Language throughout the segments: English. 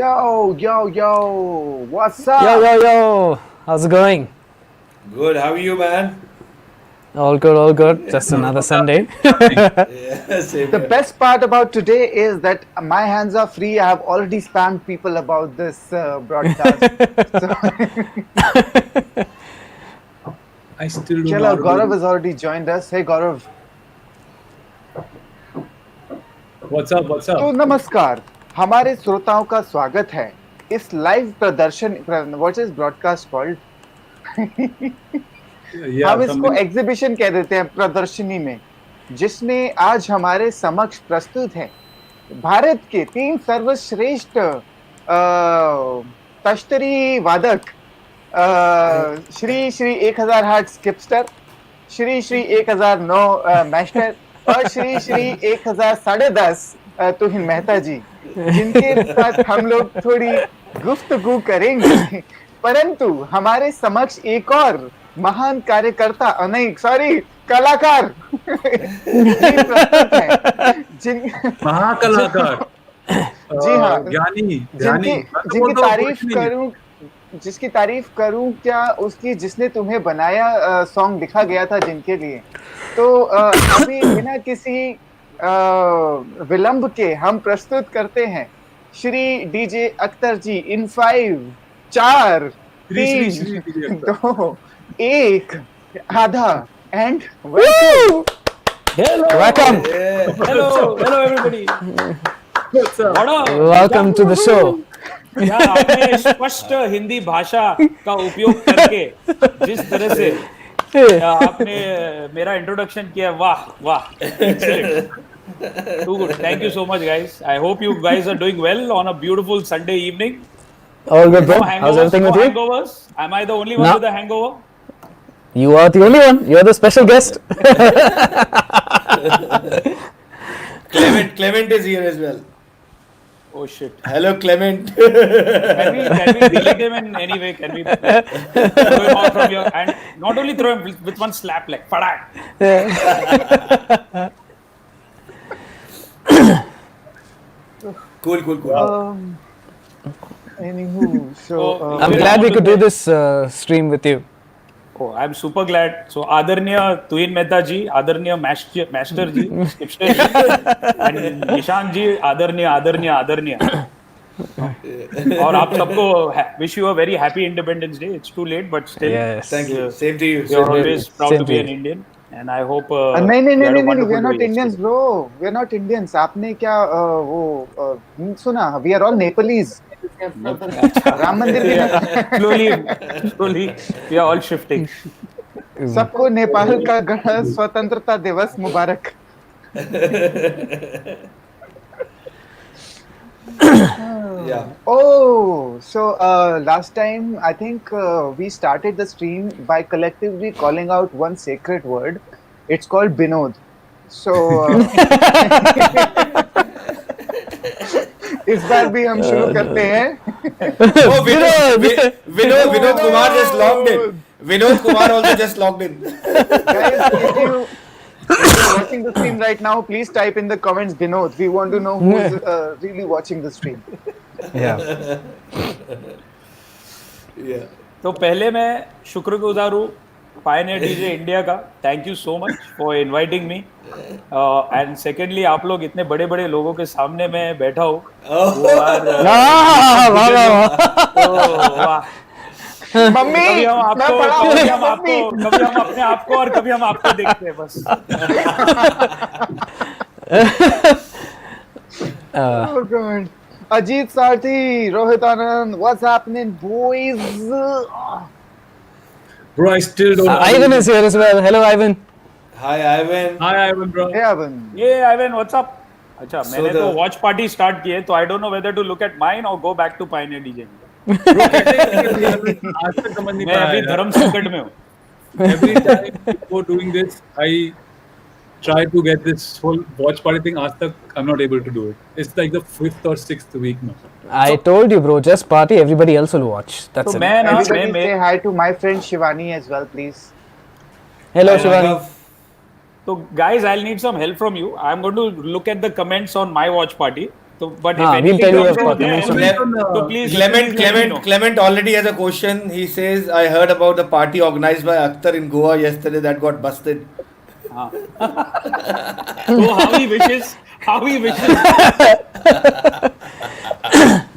Yo, what's up? Yo, how's it going? Good. How are you, man? All good. Just another Sunday. Yeah, same The here. best part about today is that my hands are free. I have already spammed people about this broadcast. So, I still don't know Chalo, how to Gaurav do has already joined us. Hey, Gaurav. What's up? तो नमस्कार, हमारे श्रोताओं का स्वागत है इस live प्रदर्शन what is broadcast called Yeah, हम इसको something. एग्जीबिशन कह देते हैं प्रदर्शनी में जिसमें आज हमारे समक्ष प्रस्तुत है भारत के 3 सर्वश्रेष्ठ तश्तरी वादक श्री श्री 1000 हार्ट स्किपस्टर श्री श्री 1009 मास्टर और श्री श्री 1010 तुहिन मेहता जी जिनके साथ हम लोग थोड़ी गुफ्तगू करेंगे परंतु हमारे समक्ष एक और महान कार्यकर्ता नहीं सॉरी कलाकार जी प्रस्तुत है महाकलाकार जी हाँ ज्ञानी जिनकी जिसकी तारीफ करूं क्या उसकी जिसने तुम्हें बनाया सॉन्ग लिखा गया था जिनके लिए तो अभी बिना किसी विलंब के हम प्रस्तुत करते हैं श्री डीजे अख्तर जी इन 5 4 3 2 1 आधा and Welcome. Hello. Hello everybody. What's up? What up? Welcome to the show. क्या आपने स्पष्ट हिंदी भाषा का उपयोग करके जिस तरह से आपने मेरा इंट्रोडक्शन किया वाह excellent. Too good. Thank you so much guys. I hope you guys are doing well on a beautiful Sunday evening. All good, bro. No How's hangovers, everything no with you? hangovers. Am I the only one No. with a hangover? You are the only one. You're the special guest. Clement is here as well. Oh shit. Hello, Clement. Can we delete him in any way? Can we throw him out from your and not only throw him with one slap like fadak. Cool. anywho so I'm glad we could do this stream with you. Oh, I'm super glad. So, आदरणीय तुहिन मेहता जी, आदरणीय master ji, Skipster ji, and Nishant ji, आदरणीय. और आप सबको wish you a very happy Independence Day. It's too late, but still, Yes. Thank you. Same to you. you're always proud Same to to be you. an Indian, and I hope. नहीं, you had a we wonderful are not day Indians, yesterday. bro. We are not Indians. आपने क्या वो सुना? We are all Nepalese. Ram मंदिर भी नहीं. Slowly, we are all shifting. सबको नेपाल का स्वतंत्रता दिवस मुबारक. Yeah. Oh, so last time I think we started the stream by collectively calling out one sacred word. It's called Binod. So इस बार भी हम शुरू करते हैं. Oh, Vinod Kumar just logged in. Vinod Kumar also just logged in. Guys, if you're watching the stream right now, please type in the comments Binod. We want to know who's really watching the stream. Yeah. Yeah. तो पहले मैं शुक्रगुजार हूँ Pioneer DJ India का. Thank you so much for inviting me. And secondly आप लोग इतने बड़े बड़े लोगों के सामने मैं बैठा हूँ. मम्मी कभी हम मैं आपको पढ़ा कभी हूँ, हम आपको मम्मी. कभी हम अपने आप को और कभी हम आपको देखते हैं बस. Oh god. Ajit Sarthi, Rohit Anand, what's happening, boys? Bro, I still don't know. Ivan is here as well. Hello, Ivan. Hi, Ivan. Hi, Ivan, bro. Hey, Avan. ये आइवन व्हाट्स अप. अच्छा So मैंने तो the- watch party start की है तो I don't know whether to look at mine और go back to pioneer DJ. Bro, आज तक समझ नहीं मैं पाया अभी यार. धर्म संकट में हूँ. Every time before doing this, I try to get this whole watch party thing. आज तक I'm not able to do it. It's like the 5th or 6th week now. I told you, bro. Just party. Everybody else will watch. That's तो it. मैं ना Everybody मैं say hi to my friend Shivani as well, please. Hello, Hi, Shivani. Raghav. So guys, I'll need some help from you. I'm going to look at the comments on my watch party. So, but if we'll anything tell you comes about over there, Clement- so please Clement, let me know. Clement already has a question. He says, I heard about the party organized by Akhtar in Goa yesterday that got busted. Oh, how he wishes. How he wishes.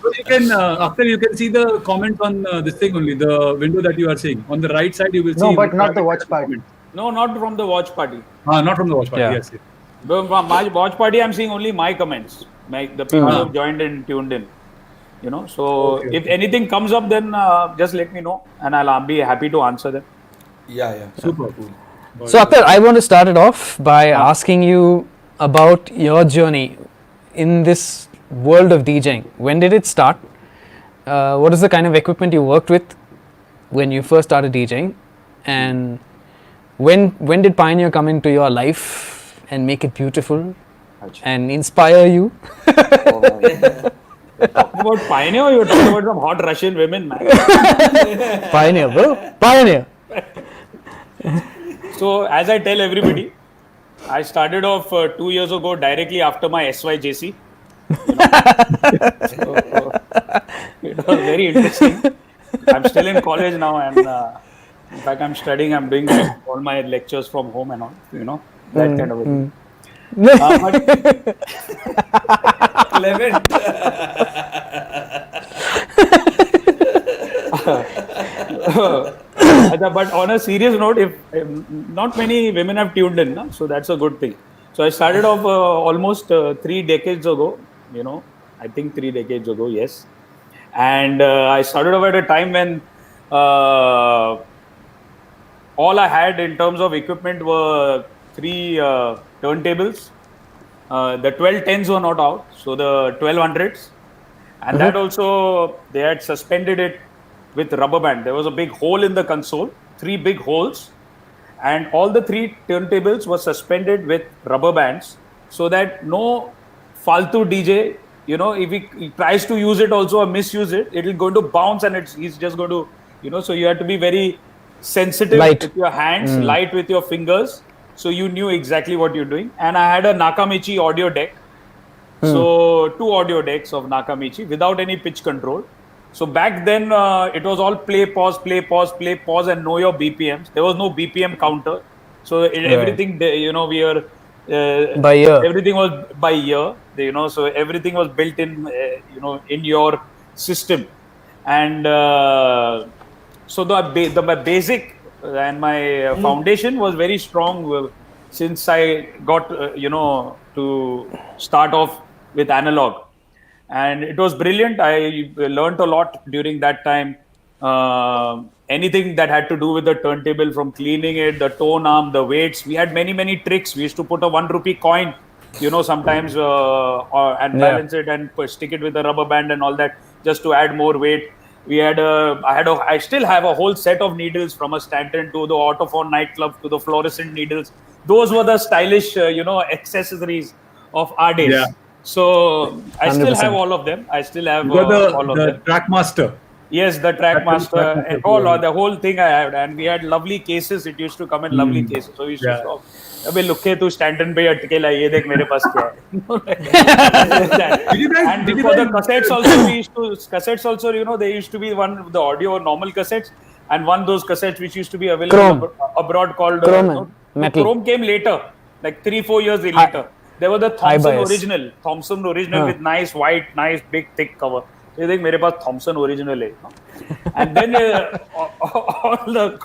So you can, after you can see the comments on this thing only, the window that you are seeing. On the right side, you will No, see. but not the private watch party. comments. No, not from the watch party. Not from the watch party. Yeah. Yes. From my watch party, I'm seeing only my comments. The people who have joined and tuned in. So Okay, if anything comes up, then just let me know, and I'll be happy to answer them. Yeah. Super. Cool. So Akhtar, I want to start it off by asking you about your journey in this world of DJing. When did it start? What is the kind of equipment you worked with when you first started DJing? And when did Pioneer come into your life and make it beautiful and inspire you? Talking about Pioneer, or you're talking about some hot Russian women, man. Pioneer, bro. Pioneer. So as I tell everybody, I started off 2 years ago directly after my SYJC. So, it was very interesting. I'm still in college now, and in fact, I'm studying. I'm doing all my lectures from home and all. That kind of a thing. But Clement. but on a serious note, if not many women have tuned in, no? So that's a good thing. So I started off almost 3 decades ago. I think 3 decades ago, yes. And I started off at a time when all I had in terms of equipment were 3 turntables. The 1210s were not out, so the 1200s, and that also they had suspended it with rubber band. There was a big hole in the console, 3 big holes, and all the 3 turntables were suspended with rubber bands, so that no faltu DJ, if he tries to use it also or misuse it, it will going to bounce and he's just going to, so you have to be very sensitive with your hands, light with your fingers. So you knew exactly what you're doing. And I had a Nakamichi audio deck. So 2 audio decks of Nakamichi without any pitch control. So back then it was all play, pause, and know your BPMs. There was no BPM counter. So everything, we were... by ear. Everything was by ear, so everything was built in, in your system. And so the basic and my foundation was very strong since I got to start off with analog, and it was brilliant. I learned a lot during that time. Anything that had to do with the turntable, from cleaning it, the tone arm, the weights, we had many tricks. We used to put a 1 rupee coin, sometimes and balance it and stick it with a rubber band and all that, just to add more weight. I still have a whole set of needles, from a Stanton to the Autophone nightclub to the fluorescent needles. Those were the stylish, accessories of our days. Yeah. So I 100%. still have all of them. I still have You got all of the them. Trackmaster. Yes, the Trackmaster, and the whole thing I had, and we had lovely cases. It used to come in lovely cases. So we used to stop. अबे लुके तू Stanton पे अटके ला ये देख मेरे पास क्या है. And before the cassettes also, they used to be one the audio normal cassettes, and one those cassettes which used to be available abroad called Chrome came later, like 3-4 years later. There was the Thompson original with nice white, nice big thick cover. You think मेरे पास Thompson original है, and then all the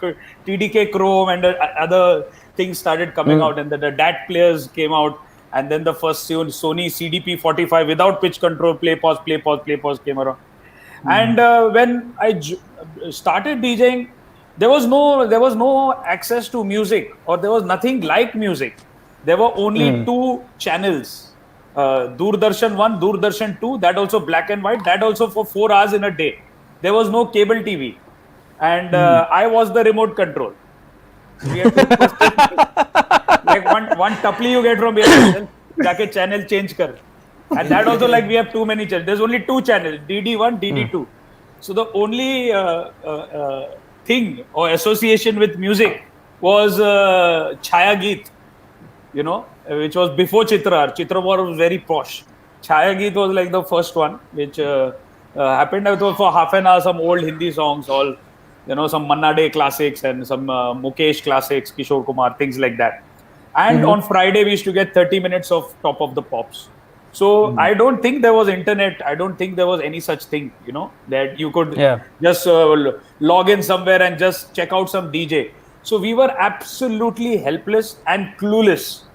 TDK Chrome and other things started coming out, and the DAT players came out, and then the first Sony CDP 45 without pitch control, play pause came around. And when I started DJing, there was no access to music, or there was nothing like music. There were only 2 channels. Doordarshan 1, Doordarshan 2, that also black and white, that also for 4 hours in a day. There was no cable TV, and I was the remote control. So we had to like one tapli you get from here, jaake channel change kar. And that also, like, we have too many channels. There's only 2 channels, DD1, DD2. So the only thing or association with music was Chaya Geet, which was before Chitra. Chitra was very posh. Chaya Geet was like the first one, which happened. It was for half an hour, some old Hindi songs, all, some Manna Day classics and some Mukesh classics, Kishore Kumar, things like that. And on Friday, we used to get 30 minutes of Top of the Pops. So I don't think there was internet. I don't think there was any such thing, that you could just log in somewhere and just check out some DJ. So we were absolutely helpless and clueless.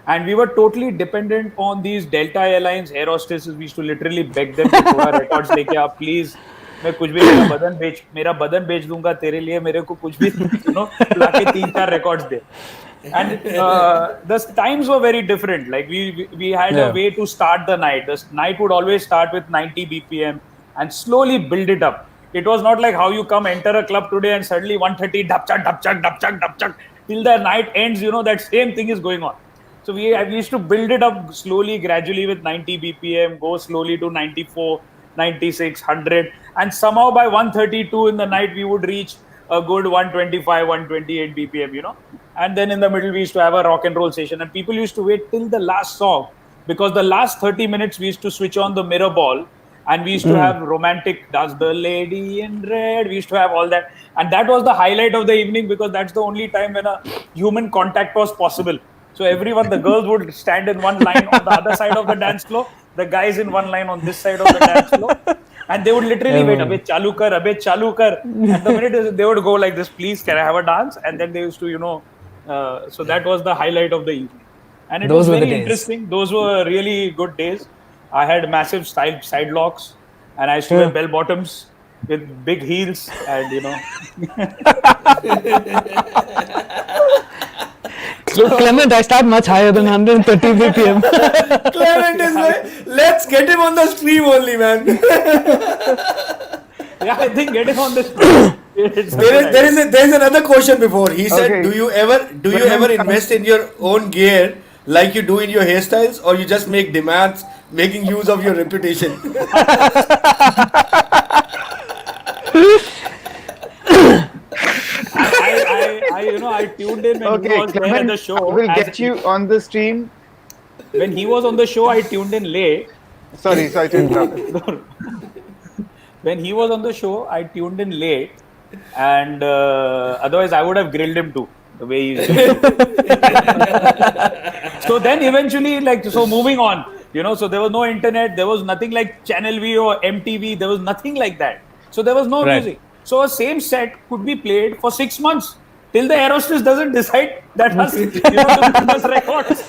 And we were totally dependent on these Delta Airlines air hostesses. We used to literally beg them to थोड़ा records लेके आप please, मैं कुछ भी मेरा बदन बेच दूंगा तेरे लिए, मेरे को कुछ भी लाके 3-4 records they. And the times were very different. Like we had a way to start the night. The night would always start with 90 BPM and slowly build it up. It was not like how you enter a club today and suddenly 130 dapchak till the night ends. That same thing is going on. So we used to build it up slowly, gradually with 90 BPM, go slowly to 94, 96, 100. And somehow by 132 in the night, we would reach a good 125, 128 BPM, And then in the middle, we used to have a rock and roll session. And people used to wait till the last song, because the last 30 minutes, we used to switch on the mirror ball. And we used to have romantic, Does the Lady in Red. We used to have all that. And that was the highlight of the evening, because that's the only time when a human contact was possible. So the girls would stand in one line on the other side of the dance floor, the guys in one line on this side of the dance floor, and they would literally wait, abhe chalu kar. And the minute they would go like this, please, can I have a dance? And then they used to, so that was the highlight of the evening. And it was very interesting. Those were really good days. I had massive side locks, and I used to wear bell bottoms with big heels, and So Clement, I start much higher than 130 BPM. Clement is like, let's get him on the stream only, man. Yeah, I think get him on the stream. There is another question before. He said, Okay. do you ever invest in your own gear like you do in your hairstyles, or you just make demands, making use of your reputation? I tuned in when he was there at the show. I will get you on the stream. When he was on the show, I tuned in late. Sorry to interrupt. When he was on the show, I tuned in late, and otherwise I would have grilled him too, the way he's doing. So then eventually, moving on, so there was no internet, there was nothing like Channel V or MTV, there was nothing like that. So there was no music. So a same set could be played for 6 months till the air hostess doesn't decide that has to give us records.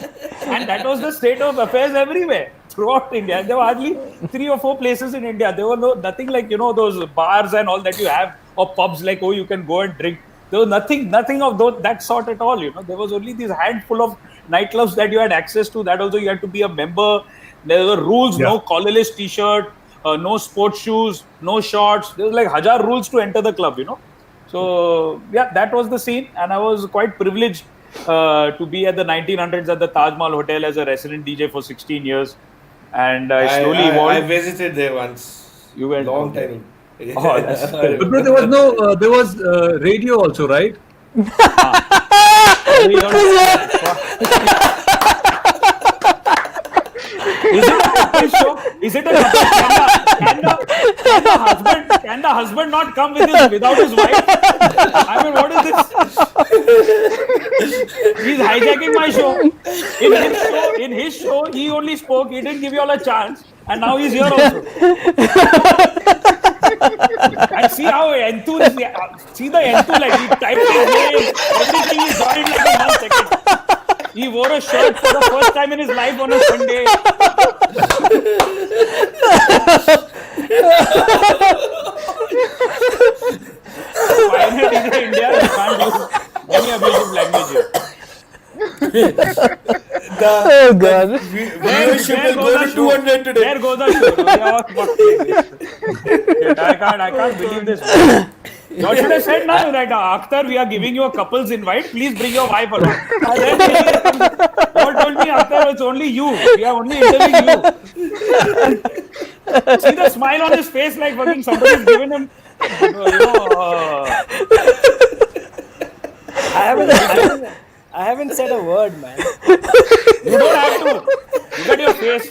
And that was the state of affairs everywhere throughout India. There were hardly 3 or 4 places in India. There were nothing like those bars and all that you have, or pubs like you can go and drink. There was nothing of that sort at all. There was only this handful of nightclubs that you had access to. That also you had to be a member. There were rules: no collarless T-shirt, no sports shoes, no shorts. There was like 1,000 rules to enter the club. So that was the scene, and I was quite privileged to be at the 1900s at the Taj Mahal Hotel as a resident DJ for 16 years, and I slowly evolved. I visited there once. You went long time. Oh, that's But bro, there was radio also, right? Is it a couple show? Is it a couple? Can the husband not come without his wife? I mean, what is this? He's hijacking my show. In his show, he only spoke. He didn't give you all a chance, and now he's here also. And see how enthusiastic. See the enthusiasm. Like he typed his name. Everything he joined like in 1 second. He wore a shirt for the first time in his life on a Sunday. Finally, in India, you can't use any abusive language here. Oh God. Viewership will go to 200 today. There goes the show. I can't believe this. You should have said now that Akhtar, we are giving you a couple's invite. Please bring your wife along. You told me, Akhtar, it's only you. We are only interviewing you. See the smile on his face, like fucking somebody's given him. I haven't said a word, man. You don't have to. You got your face.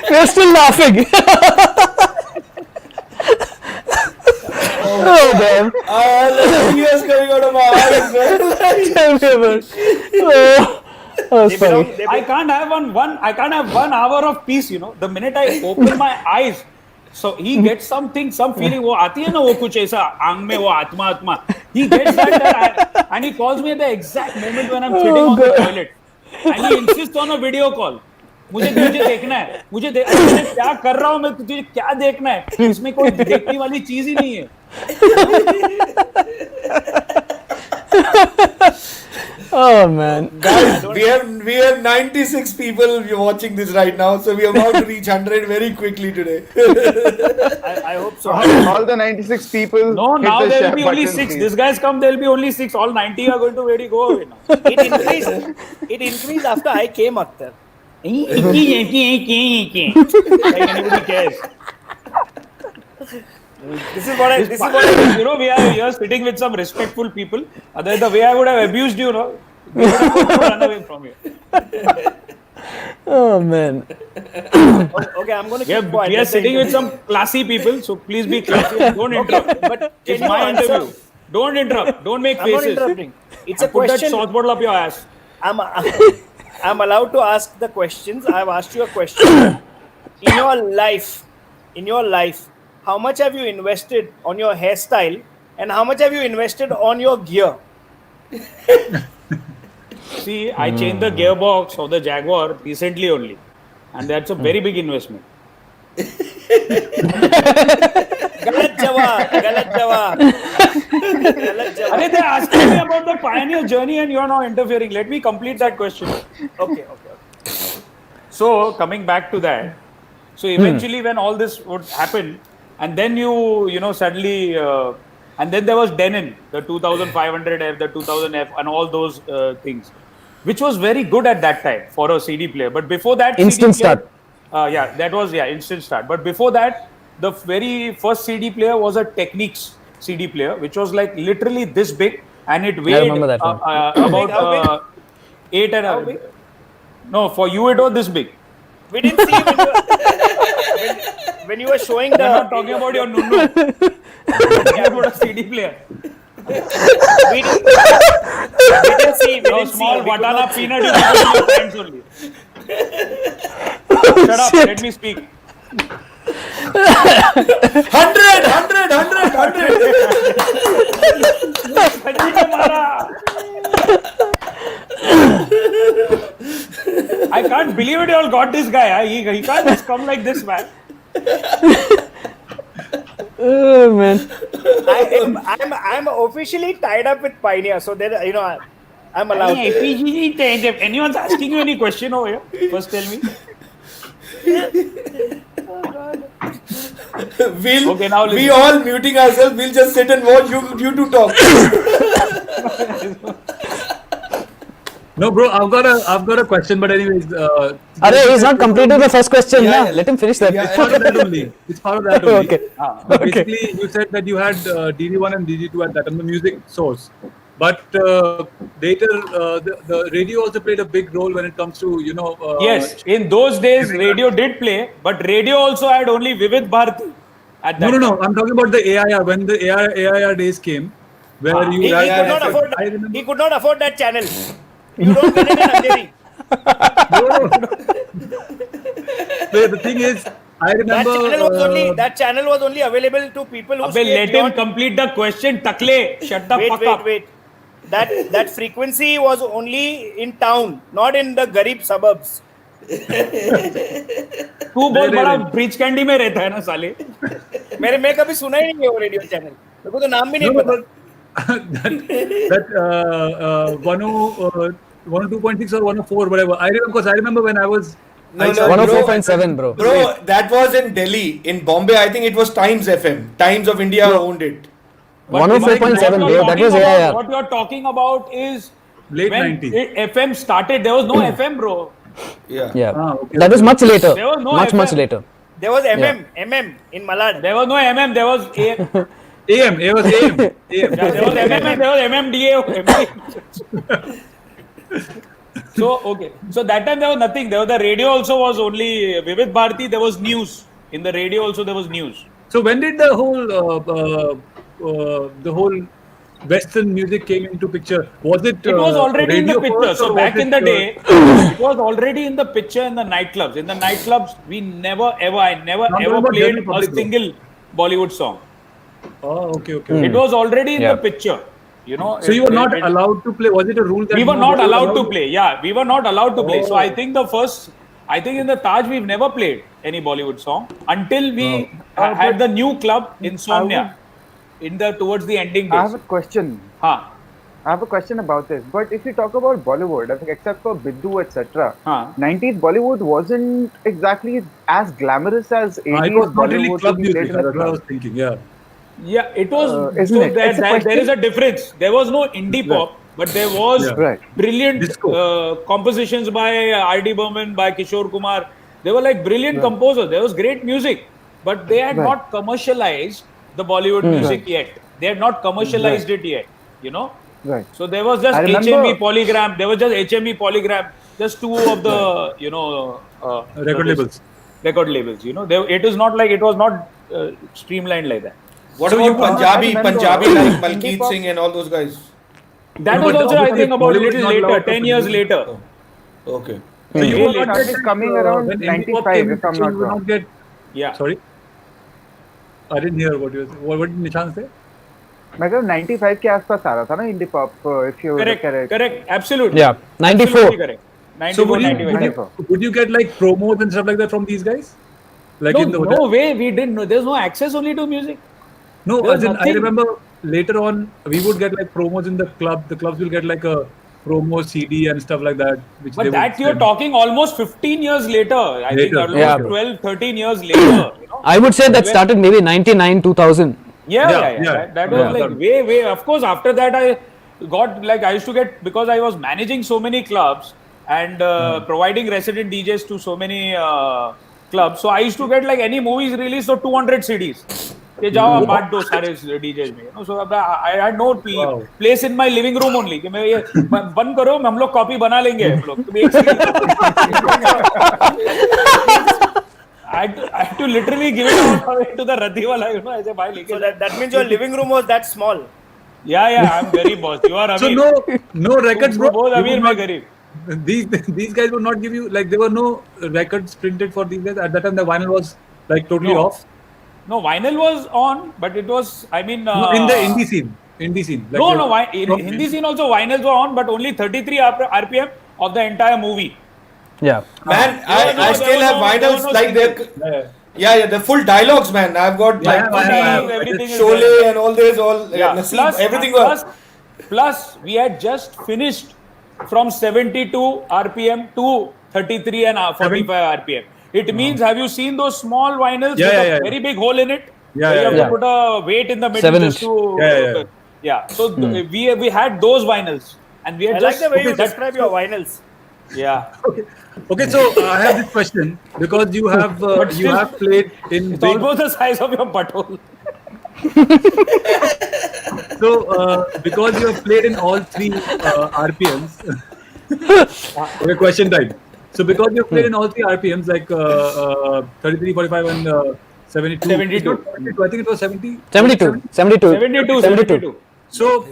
We're still laughing. Oh damn. The tears coming out of my eyes, man. Tell me about it. Oh, sorry. I can't have I can't have 1 hour of peace, you know. The minute I open my eyes, so he gets some feeling, वो आती है ना वो कुछ ऐसा आंग में वो आत्मा. He gets that and he calls me at the exact moment when I'm sitting on the toilet. And he insists on a video call. मुझे देखना है. मुझे क्या कर रहा हूँ मैं, तुझे क्या देखना है? इसमें कोई देखने वाली चीज ही नहीं है. Oh man. Guys, we have 96 people watching this right now, so we are about to reach 100 very quickly today. I hope so. All the 96 people. No, hit now the there share will be only button, 6. please. These guys come, there will be only 6. All 90 are going to really go away now. It increased after I came, Akhtar. Like anybody cares. This is what I You know, we are sitting with some respectful people. Otherwise, the way I would have abused you, no, we would have run away from you. Oh man. Okay, I'm going to keep quiet. We are sitting with some classy people, so please be classy and don't interrupt. But It's can you my answer? interview. Don't interrupt. Don't make I'm not faces. interrupting. It's a And put that question. sauce bottle up your ass. I'm allowed to ask the questions. I've asked you a question. In your life, how much have you invested on your hairstyle and how much have you invested on your gear? See, I changed the gearbox of the Jaguar recently only. And that's a very big investment. Galat jawab. Are they asking me about the pioneer journey and you're now interfering? Let me complete that question. Okay. So, coming back to that. So, eventually when all this would happen, and then you know, suddenly, and then there was Denon, the 2500F, the 2000F, and all those things, which was very good at that time for a CD player. But before that, Instant CD player, start. that was instant start. But before that, the very first CD player was a Technics CD player, which was like literally this big, and it weighed remember that one. about 8 and How big? No, for you it was this big. We didn't see when you were showing the. I'm not talking about your Nunu. I'm talking about a CD player. We didn't see. No small Watana peanut in your hands only. Shut up, let me speak. 100. Sanjeev ne mara. I can't believe it, you all got this guy. He can't just come like this, man. Oh man. I'm officially tied up with Pioneer, so then I'm allowed. If anyone's asking you any question over here, first tell me. Okay, now we listen. all muting ourselves. We'll just sit and watch you two talk. No, bro, I've got a question, but anyways. He's not completed the first question. Yeah, Yeah, yeah. let him finish that. It's part of that only. It's part of that only. Okay. But basically, you said that you had DD1 and DD2 at that time, the music source. But later, the radio also played a big role when it comes to, Yes, in those days, radio did play, but radio also had only Vivid Bharati at that No. time. I'm talking about the AIR. When the AIR days came, where you He could not afford. I remember. He could not afford that channel. You don't get it in Andheri. The thing is, I remember That channel was only available to people who Abbe, stayed let him beyond. complete the question, Takle. Shut the fuck up. Wait. That frequency was only in town, not in the garib suburbs. तू बहुत बड़ा bridge candy में रहता है ना साले. मैं कभी सुना ही नहीं है वो रेडियो चैनल. मेरे को तो नाम भी नहीं पता. that 102.6 or 104, whatever. I remember when I was. No, 104.7, bro. Bro, that was in Delhi. In Bombay, I think it was Times FM. Times of India owned it. 104.7, bro. That was AIR. What you're talking about is Late when 90s. FM started. There was no FM, bro. Yeah. Yeah. Okay. That was much later. There was no much FM. later. There was MM in Malad. There was no MM. There was AM. It was AM. there was MM and there was MMDA. So okay, so that time there was nothing. There was the radio also was only Vivid Bharati. There was news in the radio also. There was news. So when did the whole Western music came into picture? Was it? It was already in the radio picture. first, So or back was in the it, day, it was already in the picture in the nightclubs. In the nightclubs, we never ever, I never I'm talking ever about played general a public though. single Bollywood song. Oh, okay. It was already in Yeah. the picture. You know. So you were not allowed to play. Was it a rule that We were you not allowed to play. Yeah, we were not allowed to play. So Oh. I think in the Taj we've never played any Bollywood song until we had but the new club Insomnia in the towards the ending I days. have a question. Huh. I have a question about this. But if you talk about Bollywood, I think except for Biddu, etc., Huh. 90s Bollywood wasn't exactly as glamorous as 80s It was not really Bollywood club to be played music. in a That's what I was club. thinking. Yeah. Yeah, it was. Isn't So it? It's a there question. is a difference. There was no indie pop, but there was Yeah. Right. brilliant Disco. compositions by R.D. Burman, by Kishore Kumar. They were like brilliant composers. There was great music, but they had Right. not commercialized the Bollywood music yet. They had not commercialized it yet. You know. Right. So there was just I remember- HME Polygram. There was just HME Polygram. Just two of the Record labels. Record labels. You know, it was not streamlined like that. What So about you do not Punjabi remember like indie Malkeet pop? Singh and all those guys? That No, was but also, I obviously think, about a Bollywood is little not later, allowed to 10 years do- later. Okay. So you Really were not started get, coming around when indie pop 95, came if I'm into, not you were wrong. not get. Yeah. Sorry, I didn't hear what you were saying. What did Nishan say? मतलब 95 के आसपास आ रहा था ना indie pop if you Correct, look at it. correct, absolutely. Yeah, 94. Absolutely correct. 94, So would 95. you get like promos and stuff like that from these guys? Like No, in the hotel? no way, we didn't know. There's no access only to music. No, There was as in, I nothing. remember later on we would get like promos in the club. The clubs will get like a promo CD and stuff like that. Which But they that would you're send. talking almost 15 years later. I think Later, almost yeah. 12, 13 years later. You know? I would say that started maybe 99, 2000. Yeah. Yeah. That was Yeah. like way. Of course, after that, I used to get, because I was managing so many clubs and providing resident DJs to so many clubs. So I used to get like any movies released, so 200 CDs. कि जाओ आप बांट दो सारे DJs में. You know, so I had no place in my living room only. कि मैं ये बंद करो, हम लोग कॉपी बना लेंगे हम लोग. तुम एक CD I had to literally give it away to the Radhi wala, you know, ऐसे भाई लेके. So that means your living room was that small. Yeah, I'm very boss. You are So Amir. no records, bro. बहुत You अमीर would मैं not- गरीब. These guys would not give you, like, there were no records printed for these guys at that time. The vinyl was like totally No. off. No, vinyl was on, but it was, I mean... No, in the indie scene. Like No, the- in Hindi scene also vinyls were on, but only 33 RPM of the entire movie. Yeah. Man, No, I there still was have no- vinyls no like single. they're. Yeah, the full dialogues, man. I've got like everything is Sholay there. and all this, Yeah. Naseeb, everything was. Plus, we had just finished from 72 RPM to 33 and 45 RPM. It means, have you seen those small vinyls with a very big hole in it? Yeah, Where you have yeah. to put a weight in the middle 7 just inch. to... Yeah. So we had those vinyls. And we had I like just... the way you that- describe your vinyls. Yeah. Okay, so I have this question because you have you still- have played in It's big, almost the size of your butthole. so because you have played in all three RPMs. Okay, question time. So because you have played in all three RPMs, like 33, 45, and 72. 72. I think it was 70. 72. 72. So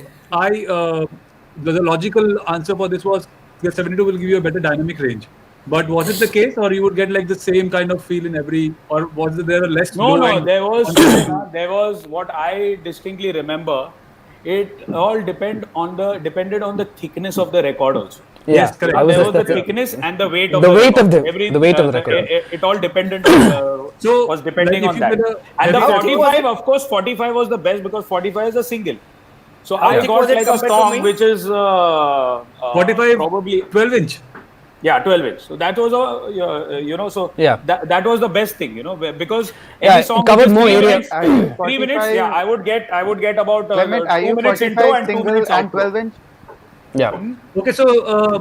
the logical answer for this was that 72 will give you a better dynamic range. But was it the case, or you would get like the same kind of feel in every, or was there a less? No, low end? there was what I distinctly remember. It all depended on the thickness of the record also. Yeah. Yes, correct. I was There just was the that- thickness and the weight of The the weight record. of the weight of the record. It all depended on, So, was depending like, on if that. you get a And the heavy 45, of course, 45 was the best because 45 is a single. So How I thick got was it like a compared to song me? which is 45, probably 12 inch. Yeah, 12 inch. So that was a, so Yeah. that was the best thing, because Yeah, any it song covered which is more 3 area. minutes, Are you 3 minutes, 45 yeah, I would get about Clement, are 2 you minutes intro 45 and 2 single minutes and outro. 12 inch? Yeah. Okay, so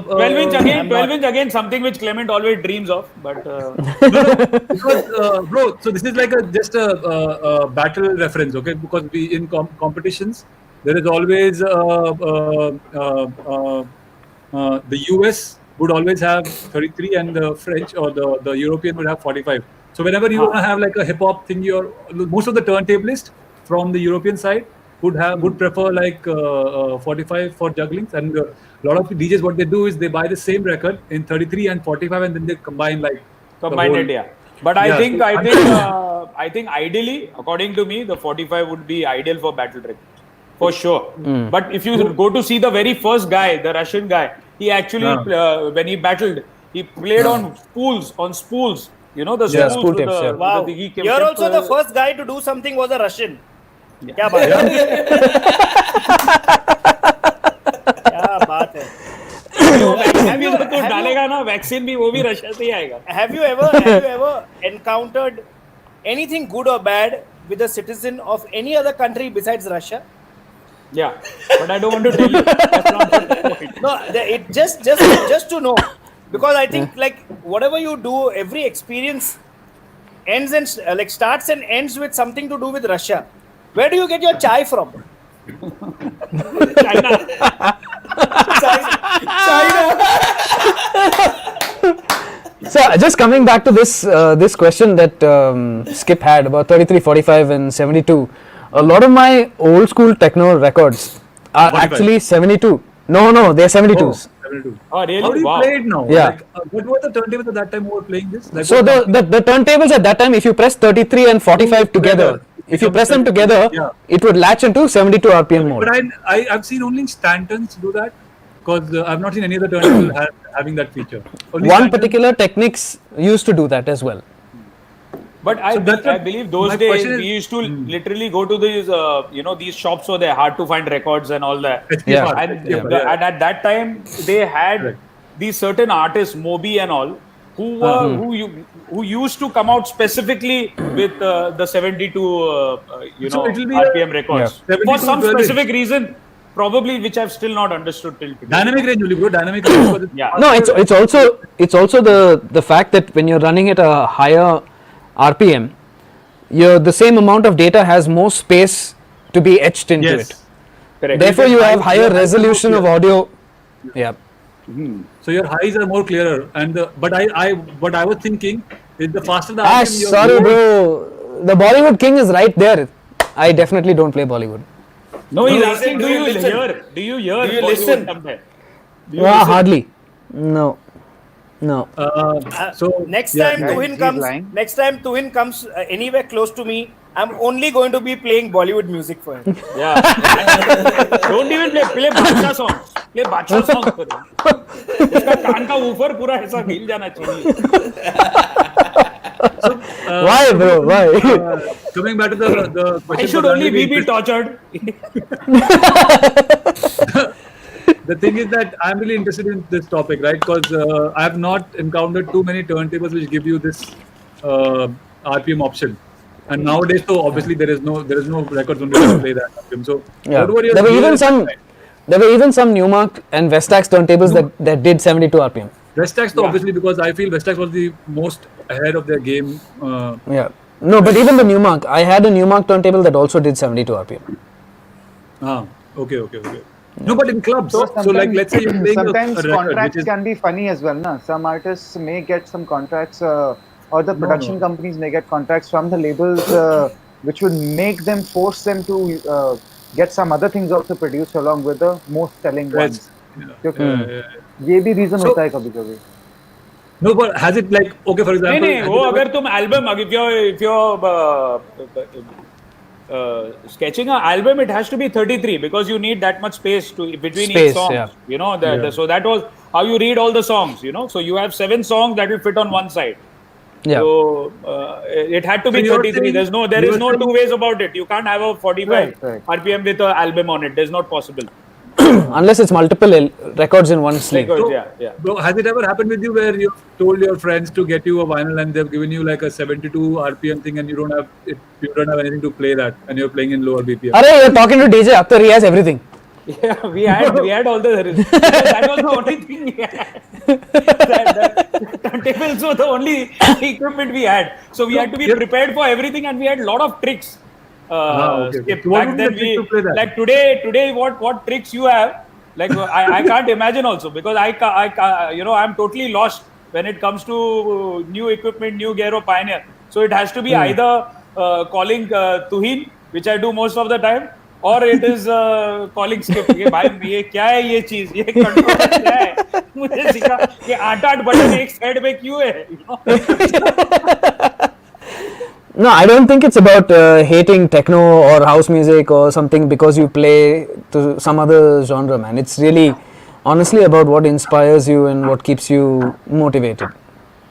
12 inch again, I'm 12 not- inch again, something which Clement always dreams of, but because bro, so this is like just a battle reference, okay? Because we in competitions there is always the US would always have 33 and the French or the European would have 45. So whenever you want to have like a hip hop thing, most of the turntablist from the European side would prefer like 45 for jugglings, and a lot of DJs what they do is they buy the same record in 33 and 45 and then they combine like combine it, yeah. But I think ideally, according to me, the 45 would be ideal for battle track, for sure. But if you go to see the very first guy, the Russian guy, he actually when he battled, he played on spools. You know the spools. spool tapes, yeah. Wow. You're also the first guy to do something was a Russian. क्या बात है? क्या बात है? डालेगा ना vaccine भी वो भी रशिया से ही आएगा. Have you ever encountered anything good or bad with a citizen of any other country besides Russia? Yeah, but I don't want to tell you. That's not the point. No, it just to know, because I think like whatever you do, every experience ends and starts and ends with something to do with Russia. Where do you get your chai from? China. So just coming back to this question that Skip had about 33, 45 and 72. A lot of my old school techno records are 45. actually 72. No, they're 72s. 72. Oh, really? How do you Wow. play it now? Yeah. Like, what were the turntables at that time who were playing this? Like, So the turntables at that time, if you press 33 and 45 together, if you press them together, it would latch into 72 RPM mode. But I've seen only Stantons do that, because I've not seen any other turntable having that feature. Only One Stanton- particular Technics used to do that as well. But I believe those my days question is- we used to literally go to these these shops where they're hard to find records and all that. Yeah. And at that time they had Correct. these certain artists, Moby and all, who used to come out specifically with the 72 So it will be RPM records Yeah. for 72 some 12 specific reason, probably which I've still not understood till today. Dynamic range only, bro. Dynamic range. because it's- Yeah. No, it's also the fact that when you're running at a higher RPM, the same amount of data has more space to be etched into Yes. it. Correct. Therefore, you have higher Yeah. resolution of audio. Yeah. So your highs are more clearer, and but what I was thinking is the faster the Ah, RPM you're sorry, going- bro. The Bollywood king is right there. I definitely don't play Bollywood. No, he's No, asking, do do you you listen? hear? Do you hear? Do you Bollywood listen? somewhere? Hardly. No. So Next yeah, time guys, Tuhin he's comes, lying. anywhere close to me, I'm only going to be playing Bollywood music for him. Yeah. Don't even play Bacha songs. Play Bacha songs for him. इसका कान का ऊपर पूरा ऐसा हिल जाना चाहिए. Why, bro? Why? Coming back to the question. I should for only Ranveer, be tortured. The thing is that I'm really interested in this topic, right? Because I have not encountered too many turntables which give you this RPM option. And nowadays, so obviously there is no records on which to play that RPM. So Yeah. what were your There were even views? some Newmark and Vestax turntables that did 72 RPM. Vestax, though, obviously, because I feel Vestax was the most ahead of their game. Yeah. No, but even the Newmark, I had a Newmark turntable that also did 72 RPM. Okay. No, but in clubs. So like, let's say you're playing sometimes a record, contracts which is can be funny as well, na? Some artists may get some contracts, or the production companies may get contracts from the labels, which would make them force them to get some other things also produced along with the most selling ones. क्योंकि ये भी reason होता है कभी-कभी. No, but has it like, okay, for example, नहीं वो अगर तुम album if you're sketching an album, it has to be 33 because you need that much space between each song. Yeah. You know, so that was how you read all the songs. You know, so you have 7 songs that will fit on one side. Yeah. So it had to be So you're 33. saying- There is no you're two ways about it. You can't have a 45 Right. RPM with an album on it. There's not possible. Unless it's multiple records in one sleeve. Records, So, yeah. Bro, has it ever happened with you where you've told your friends to get you a vinyl and they've given you like a 72 RPM thing and you don't have anything to play that and you're playing in lower BPM? Arey, you're talking to DJ Akhtar, he has everything. Yeah, we had all the that was the only thing we had. The turntables were the only equipment we had. So we had to be prepared for everything, and we had a lot of tricks. Okay. Skip. So what Back would be then the trick to play that? like today, what tricks you have? Like I can't imagine also, because I'm totally lost when it comes to new equipment, new gear or Pioneer. So it has to be either calling Tuhin, which I do most of the time, or it is calling skip. ये भाई ये क्या है ये चीज, ये controller क्या है, मुझे सिखा, ये 8 बटन एक साइड पे क्यों है, No, I don't think it's about hating techno or house music or something because you play to some other genre, man. It's really, honestly, about what inspires you and what keeps you motivated.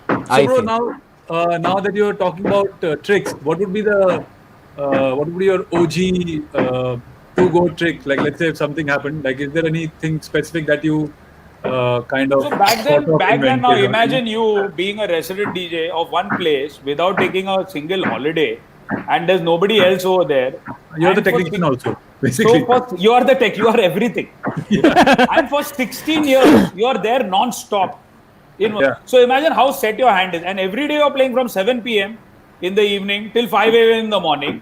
So, bro, now that you're talking about tricks, what would be your OG to-go trick? Like, let's say if something happened, like, is there anything specific that you kind of? So back then, now invented or imagine you being a resident DJ of one place without taking a single holiday, and there's nobody else over there. You're the And for technician also, basically. So you are the tech, you are everything. And for 16 years, you are there non-stop. So imagine how set your hand is. And every day you're playing from 7 p.m. in the evening till 5 a.m. in the morning.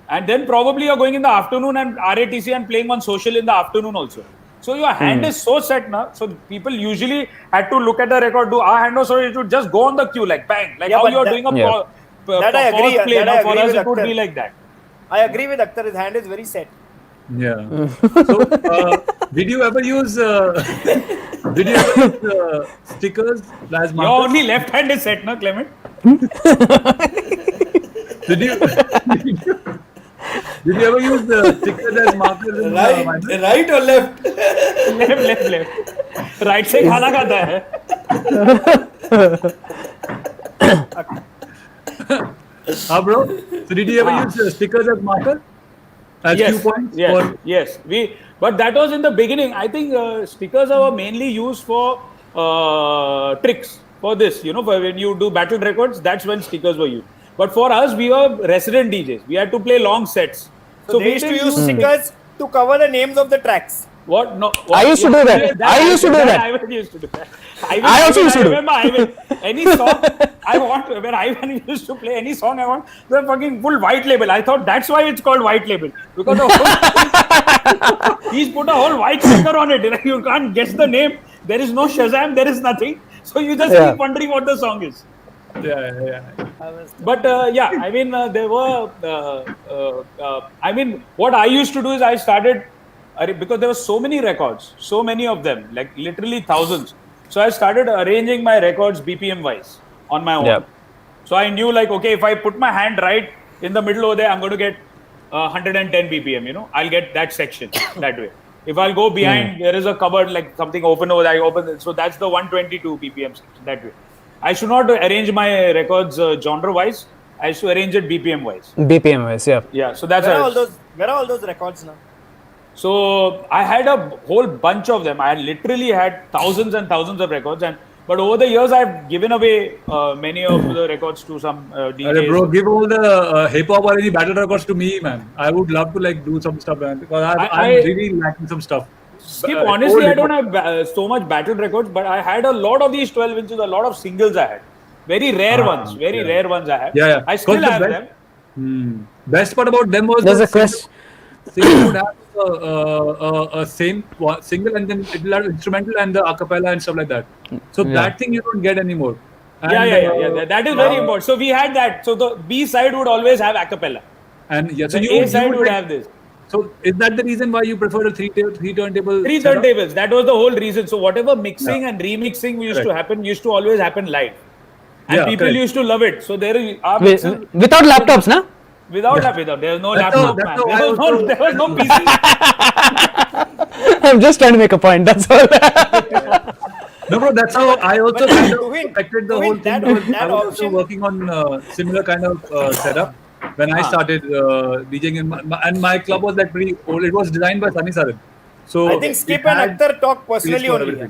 And then probably you're going in the afternoon and RATC and playing on social in the afternoon also. So your hand is so set now. So people usually had to look at the record, do our hand, so it would just go on the cue, like bang, like how you're doing a that I agree. play. That Now I for agree us with it would Akhtar. be like that. I agree with Akhtar. His hand is very set. Yeah. So, did you ever use stickers as markers? Your only left hand is set, na, Clement? Did you ever use stickers as markers? In Right or left? Left. Right से खाना खाता है. Bro. So did you ever use stickers as markers? As Yes, cue points? yes. But that was in the beginning. I think stickers are mainly used for tricks. For this, for when you do battle records, that's when stickers were used. But for us, we were resident DJs. We had to play long sets. So they used to use stickers to cover the names of the tracks. What? No. I used to do that. I used to do that. I used to do that. I also used to do. Remember, any song I want, when Ivan used to play any song I want, the fucking full white label. I thought that's why it's called white label, because he's put a whole white sticker on it. You can't guess the name. There is no Shazam. There is nothing. So you just keep wondering what the song is. Yeah. But there were. What I used to do is I started, because there were so many records, so many of them, like literally thousands. So I started arranging my records BPM wise on my own. Yep. So I knew, like, okay, if I put my hand right in the middle over there, I'm going to get 110 BPM. I'll get that section that way. If I'll go behind, there is a cupboard, like something open over there, I open it. So that's the 122 BPM section, that way. I should not arrange my records genre-wise. I should arrange it BPM-wise. BPM-wise, yeah. Yeah, so that's Where are all those records now? So I had a whole bunch of them. I literally had thousands and thousands of records, but over the years I've given away many of the records to some DJs. Bro, give all the hip hop or any battle records to me, man. I would love to do some stuff, man, because I'm really lacking some stuff. Skip, honestly, I don't have so much battle records, but I had a lot of these 12 inches, a lot of singles I had. Very rare ones I have. Yeah. I still have them. Best part about them was there's a question. Single would have a same single, and then it will have instrumental and the acapella and stuff like that. So that thing you don't get anymore. And, yeah. That is very important. So we had that. So the B side would always have acapella. And so the A side would have this. So is that the reason why you prefer a three turntable? Three turntables. That was the whole reason. So whatever mixing and remixing used to always happen live, and people used to love it. So there without laptops, na? Without there was no laptop, man. There was no PC. I'm just trying to make a point. That's all. No, bro, that's how I also kind of affected the whole thing. I was also working on similar kind of setup when I started DJing, and my club was like pretty old. It was designed by Sunny Saran. So I think Skip and Akhtar talk personally only.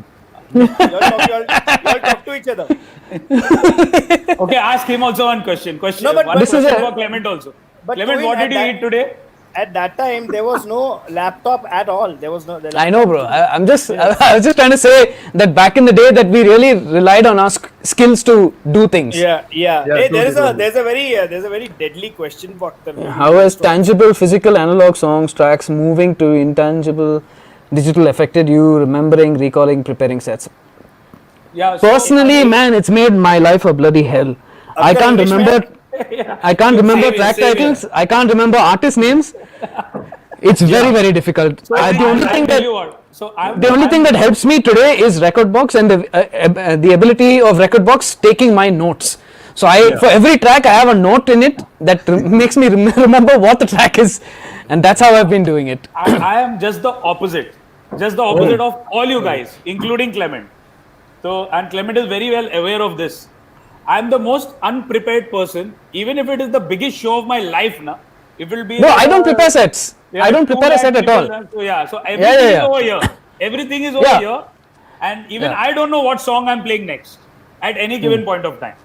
You all talk to each other. Okay, ask him also one question. No, but this is for Clement also. But Clement, what did you eat today? At that time, there was no laptop at all. There was no. I know, bro. I was just trying to say that back in the day, that we really relied on our skills to do things. Yeah. Hey, there's a very deadly question for Akhtar. How has tangible, physical, analog songs tracks moving to intangible digital affected you remembering, recalling, preparing sets? Yeah. Personally, man, it's made my life a bloody hell. I can't English remember. Yeah. I can't remember Same here, track same here. titles. I can't remember artist names. It's very difficult. So The only thing I'll tell that you what. So the only thing that helps me today is Recordbox and the ability of Recordbox taking my notes. So for every track I have a note in it that makes me remember what the track is, and that's how I've been doing it. I am just the opposite of all you guys, including Clement. So, and Clement is very well aware of this. I'm the most unprepared person, even if it is the biggest show of my life. It will be. No, I don't prepare sets. Yeah, I don't prepare a set at all. So everything is yeah. over here. Everything is over Yeah. here, and even Yeah. I don't know what song I'm playing next at any given point of time.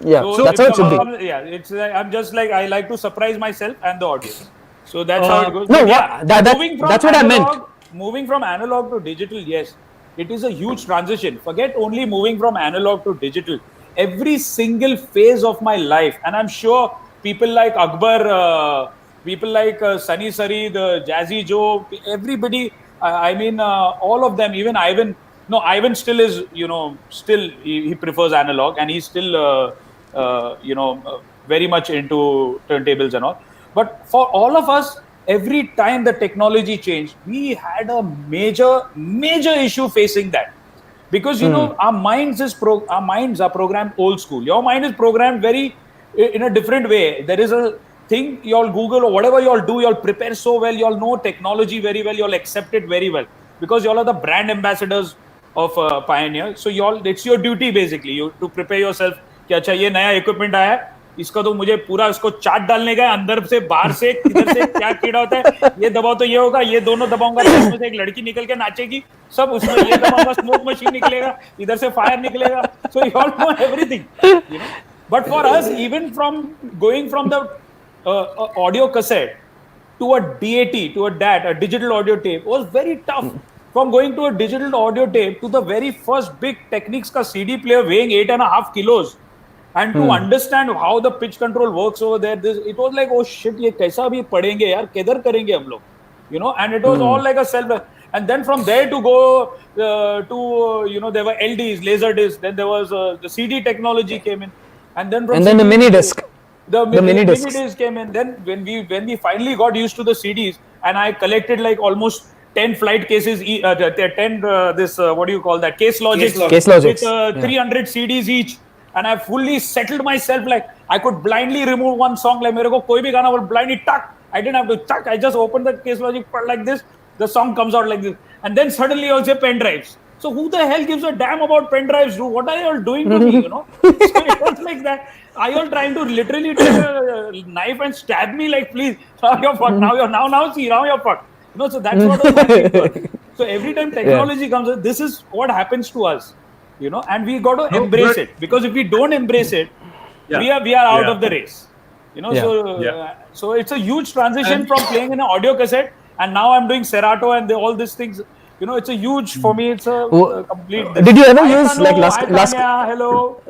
Yeah, So that's how it should be. Yeah, it's I'm just like I like to surprise myself and the audience. So that's how it goes. No, But yeah, that's what I meant. Moving from analog to digital, yes, it is a huge transition. Forget only moving from analog to digital. Every single phase of my life, and I'm sure people like Akbar, people like Sunny Sari, the Jazzy Joe, everybody. I mean, all of them. Even Ivan. No, Ivan still is. Still he prefers analog, and he's still. Very much into turntables and all. But for all of us, every time the technology changed, we had a major issue facing that, because our minds are programmed old school. Your mind is programmed very in a different way. There is a thing y'all Google or whatever y'all do, y'all prepare so well, y'all know technology very well, y'all accept it very well, because y'all are the brand ambassadors of Pioneer. So it's your duty basically to prepare yourself. कि अच्छा ये नया equipment आया है, इसका तो मुझे पूरा इसको चाट डालने का, अंदर से बाहर से किधर से क्या कीड़ा होता है, ये दबाओ तो ये होगा, ये दोनों दबाऊंगा तो इसमें से एक लड़की निकल के नाचेगी, सब उसमें ये दबाऊंगा, स्मोक मशीन निकलेगा, इधर से फायर निकलेगा. So you all know everything. But for us, even from going from the audio cassette to a DAT, to a DAT, a digital audio tape, was very tough. From going to a digital audio tape to the very first big Technics ka CD player weighing 8.5 kilos. And to understand how the pitch control works over there, it was like, oh shit, ये कैसा भी पढ़ेंगे यार, किधर करेंगे हम लोग, and it was all like a self. And then from there to go to there were LDs, laser discs. Then there was the CD technology came in, and then from the mini disc. The mini discs disc came in. Then when we finally got used to the CDs, and I collected like almost 10 flight cases, 10 what do you call that? Case Logics. With 300 CDs each. And I fully settled myself, like I could blindly remove one song, like mere ko koi bhi gana would blindly tuck. I didn't have to tuck. I just opened the Case Logic like this. The song comes out like this. And then suddenly also pen drives. So who the hell gives a damn about pen drives? What are you all doing to me, So it was like that. Are you all trying to literally take a knife and stab me? Like, please, now you're fucked. Now you're fucked. So that's what was happening. So every time technology comes, this is what happens to us. And we got to embrace it, because if we don't embrace it, we are out of the race. So it's a huge transition from playing in an audio cassette, and now I'm doing Serato and all these things. It's a huge, for me, it's a complete. Did you ever use like hello?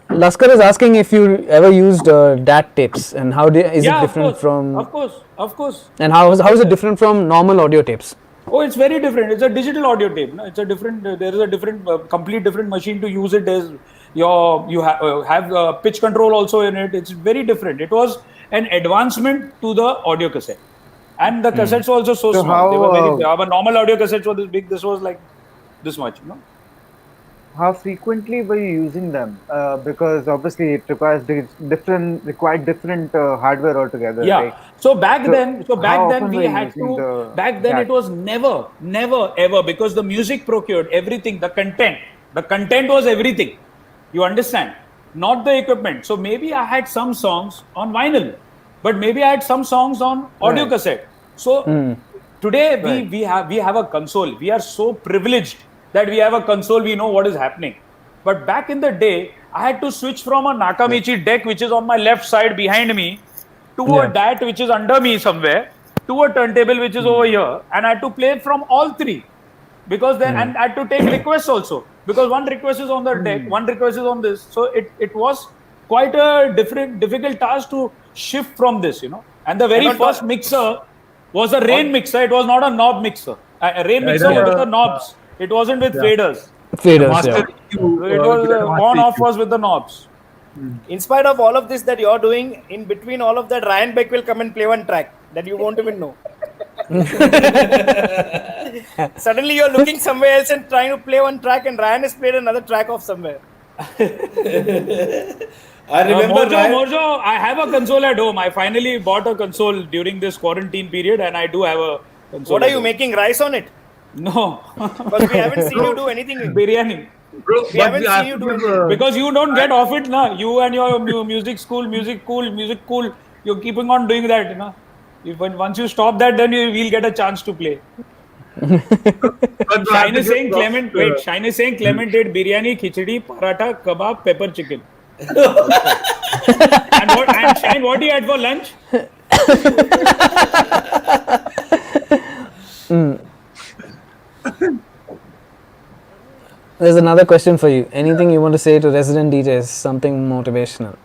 Laskar is asking if you ever used DAT tapes, and how is it different from? Of course. And how is it different from normal audio tapes? Oh, it's very different. It's a digital audio tape. It's a different. There is a different, complete different machine to use it. There's you have pitch control also in it. It's very different. It was an advancement to the audio cassette, and the cassettes were also so small. They were very big. Our normal audio cassettes were this big. This was like this much. How frequently were you using them? Because obviously it required different hardware altogether. Yeah. Right? So back then we had to. Back then DAT? it was never ever, because the music procured everything. The content was everything. You understand? Not the equipment. So maybe I had some songs on vinyl, but maybe I had some songs on audio cassette. So today we have a console. We are so privileged that we have a console, we know what is happening. But back in the day, I had to switch from a Nakamichi deck, which is on my left side behind me, to a DAT, which is under me somewhere, to a turntable, which is over here. And I had to play from all three. Because then, and I had to take requests also. Because one request is on the deck, one request is on this. So it was quite a difficult task to shift from this, And the very first mixer was a rain mixer. It was not a knob mixer. Ray mixer was with the knobs. It wasn't with faders. Faders, Master yeah. EQ, It was on off was with the knobs. In spite of all of this that you're doing, in between all of that, Ryan Beck will come and play one track that you won't even know. Suddenly you're looking somewhere else and trying to play one track, and Ryan has played another track of somewhere. I remember Mojo, I have a console at home. I finally bought a console during this quarantine period, and I do have a console. What are you making rice on it? No. Because we haven't seen you do anything. Biryani. Bro, We haven't seen you do anything. Because you don't get off it, na. You and your music school, music cool. You're keeping on doing that, na. Once you stop that, then you will get a chance to play. Shine is saying Clement. Wait, Shine is saying Clement ate biryani, khichdi, paratha, kebab, pepper chicken. and Shine, what do you had for lunch? There's another question for you. Anything you want to say to resident DJs? Something motivational?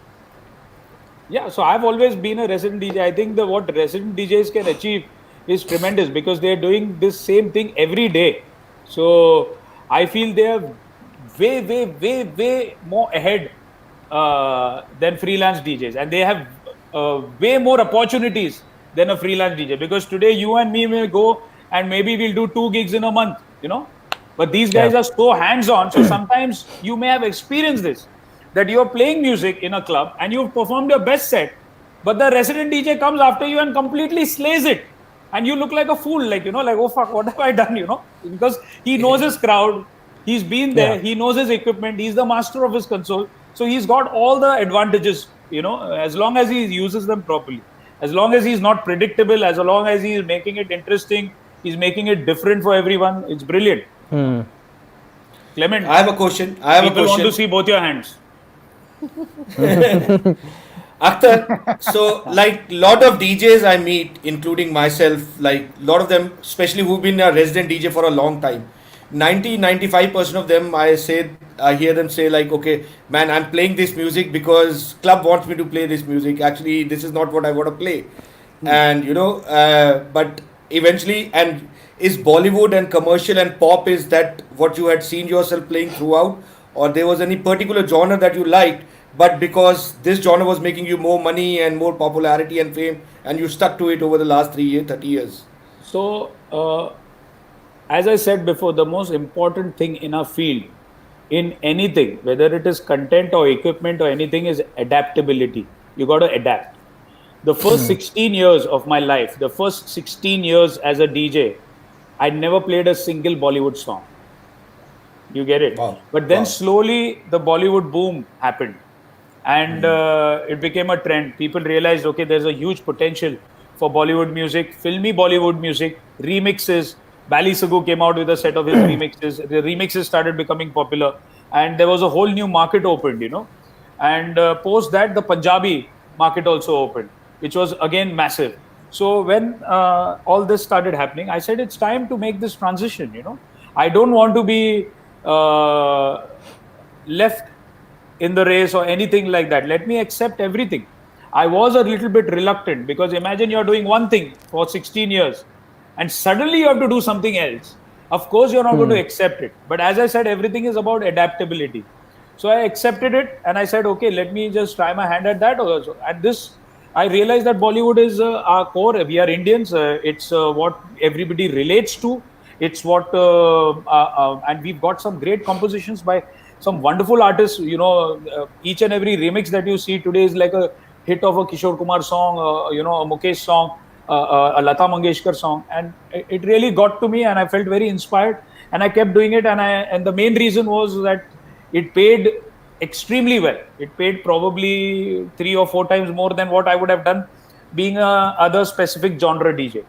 Yeah, so I've always been a resident DJ. I think what resident DJs can achieve is tremendous because they're doing this same thing every day. So I feel they are way more ahead than freelance DJs, and they have way more opportunities than a freelance DJ. Because today you and me may go and maybe we'll do 2 gigs in a month, But these guys are so hands-on. So sometimes you may have experienced this, that you're playing music in a club and you've performed your best set, but the resident DJ comes after you and completely slays it. And you look like a fool, like, oh fuck, what have I done, Because he knows his crowd, he's been there, he knows his equipment, he's the master of his console. So he's got all the advantages, as long as he uses them properly. As long as he's not predictable, as long as he's making it interesting, he's making it different for everyone, it's brilliant. Clement, I have a question. People want to see both your hands. Akhtar, so like lot of DJs I meet, including myself, like lot of them, especially who've been a resident DJ for a long time, 95% of them, I hear them say like, okay, man, I'm playing this music because club wants me to play this music. Actually, this is not what I want to play. And but eventually, and is Bollywood and commercial and pop, is that what you had seen yourself playing throughout, or there was any particular genre that you liked, but because this genre was making you more money and more popularity and fame, and you stuck to it over the last 30 years? So, as I said before, the most important thing in our field, in anything, whether it is content or equipment or anything, is adaptability. You got to adapt. The first 16 years of my life, the first 16 years as a DJ, I never played a single Bollywood song. You get it? Wow. But then slowly the Bollywood boom happened. And it became a trend. People realized, okay, there's a huge potential for Bollywood music, filmy Bollywood music, remixes. Bali Sagoo came out with a set of his remixes. The remixes started becoming popular. And there was a whole new market opened, And post that, the Punjabi market also opened, which was again massive. So when all this started happening, I said, it's time to make this transition, I don't want to be left in the race or anything like that. Let me accept everything. I was a little bit reluctant because imagine you're doing one thing for 16 years and suddenly you have to do something else. Of course, you're not going to accept it. But as I said, everything is about adaptability. So I accepted it and I said, okay, let me just try my hand at that also. At this, I realized that Bollywood is our core. We are Indians. It's what everybody relates to. It's what, and we've got some great compositions by some wonderful artists. Each and every remix that you see today is like a hit of a Kishore Kumar song, a Mukesh song, a Lata Mangeshkar song, and it really got to me, and I felt very inspired, and I kept doing it, and the main reason was that it paid extremely well. It paid probably 3 or 4 times more than what I would have done being a other specific genre DJ.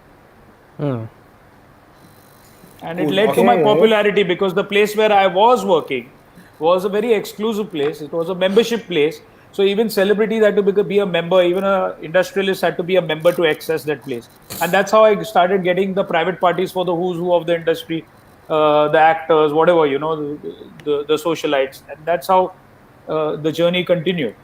And it led to my popularity because the place where I was working was a very exclusive place. It was a membership place. So even celebrities had to be a member. Even industrialists had to be a member to access that place. And that's how I started getting the private parties for the who's who of the industry, the actors, whatever, the socialites. And that's how the journey continued.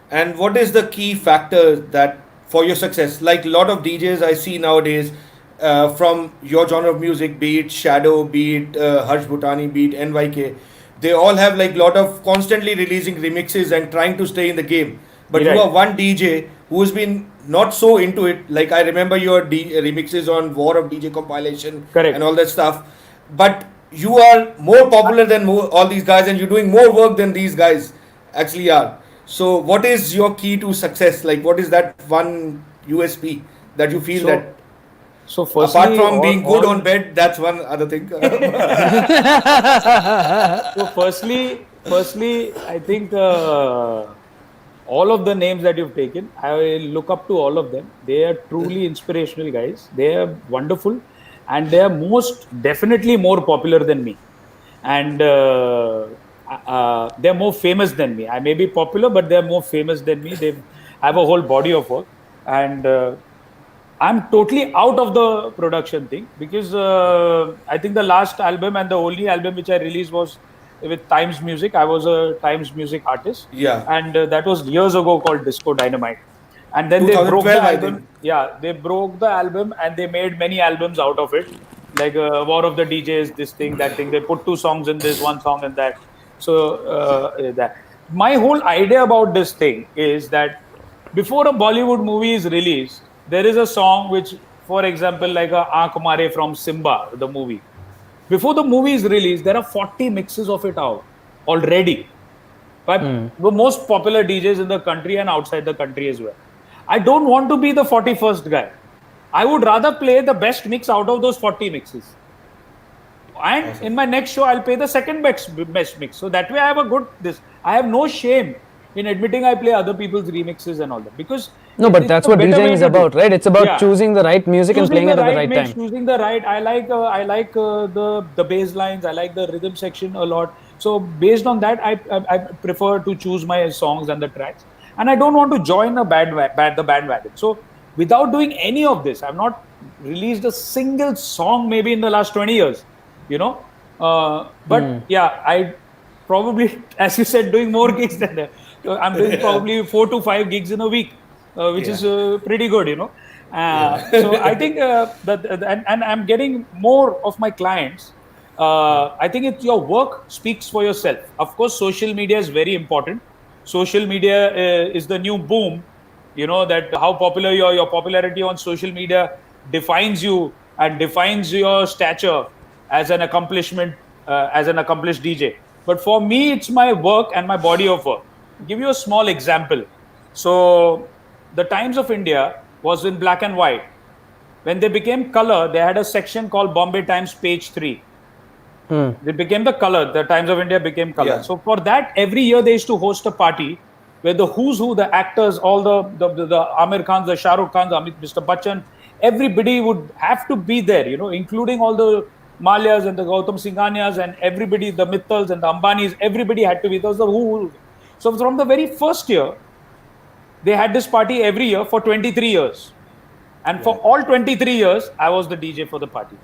And what is the key factor that for your success? Like a lot of DJs I see nowadays, from your genre of music, be it Shadow, be it Harsh Bhutani, be it NYK, they all have like lot of constantly releasing remixes and trying to stay in the game. But you Right. are one DJ who's been not so into it. Like I remember your remixes on War of DJ compilation Correct. and all that stuff. But you are more popular than all these guys, and you're doing more work than these guys actually are. So, what is your key to success? Like, what is that one USP that you feel So, that so firstly, apart from being good all- on bed, that's one other thing. So firstly, I think all of the names that you've taken, I look up to all of them. They are truly inspirational guys. They are wonderful, and they are most definitely more popular than me, and they're more famous than me. I may be popular, but they're more famous than me. They have a whole body of work, and I'm totally out of the production thing because I think the last album and the only album which I released was with Times Music. I was a Times Music artist, Yeah. and that was years ago called Disco Dynamite. And then they broke 2012, the I album. think. Yeah, they broke the album and they made many albums out of it, like War of the DJs, this thing, that thing. They put 2 songs in this, 1 song in that. So that my whole idea about this thing is that before a Bollywood movie is released, there is a song which, for example, like a Aankh Mare from Simba, the movie. Before the movie is released, there are 40 mixes of it out already by the most popular DJs in the country and outside the country as well. I don't want to be the 41st guy. I would rather play the best mix out of those 40 mixes. And in my next show, I'll play the second best mix. So that way I have a good this. I have no shame in admitting I play other people's remixes and all that, because No, but it's that's a what better way DJing is to do. about, right? It's about Yeah. choosing the right music and Choosing playing the it at the right right mix, time. choosing the right. I like the bass lines. I like the rhythm section a lot. So based on that, I prefer to choose my songs and the tracks. And I don't want to join the bandwagon. So without doing any of this, I've not released a single song maybe in the last 20 years. You know, but yeah, I probably, as you said, doing more gigs than that. So I'm doing probably 4 to 5 gigs in a week, which is pretty good, you know. So I think and I'm getting more of my clients. I think it's your work speaks for yourself. Of course, social media is very important. Social media is the new boom. You know that how popular your popularity on social media defines you and defines your stature as an accomplishment, as an accomplished DJ. But for me, it's my work and my body of work. Give you a small example. So the Times of India was in black and white. When they became color, they had a section called Bombay Times Page 3. They became the color. The Times of India became color. Yeah. So for that, every year they used to host a party where the who's who, the actors, all the Amir Khans, the Shah Rukh Khans, Mr. Bachchan, everybody would have to be there, you know, including all the Malyas and the Gautam Singhanias and everybody, the Mittals and the Ambanis, everybody had to be. Those the who. So from the very first year, they had this party every year for 23 years. And for all 23 years, I was the DJ for the party.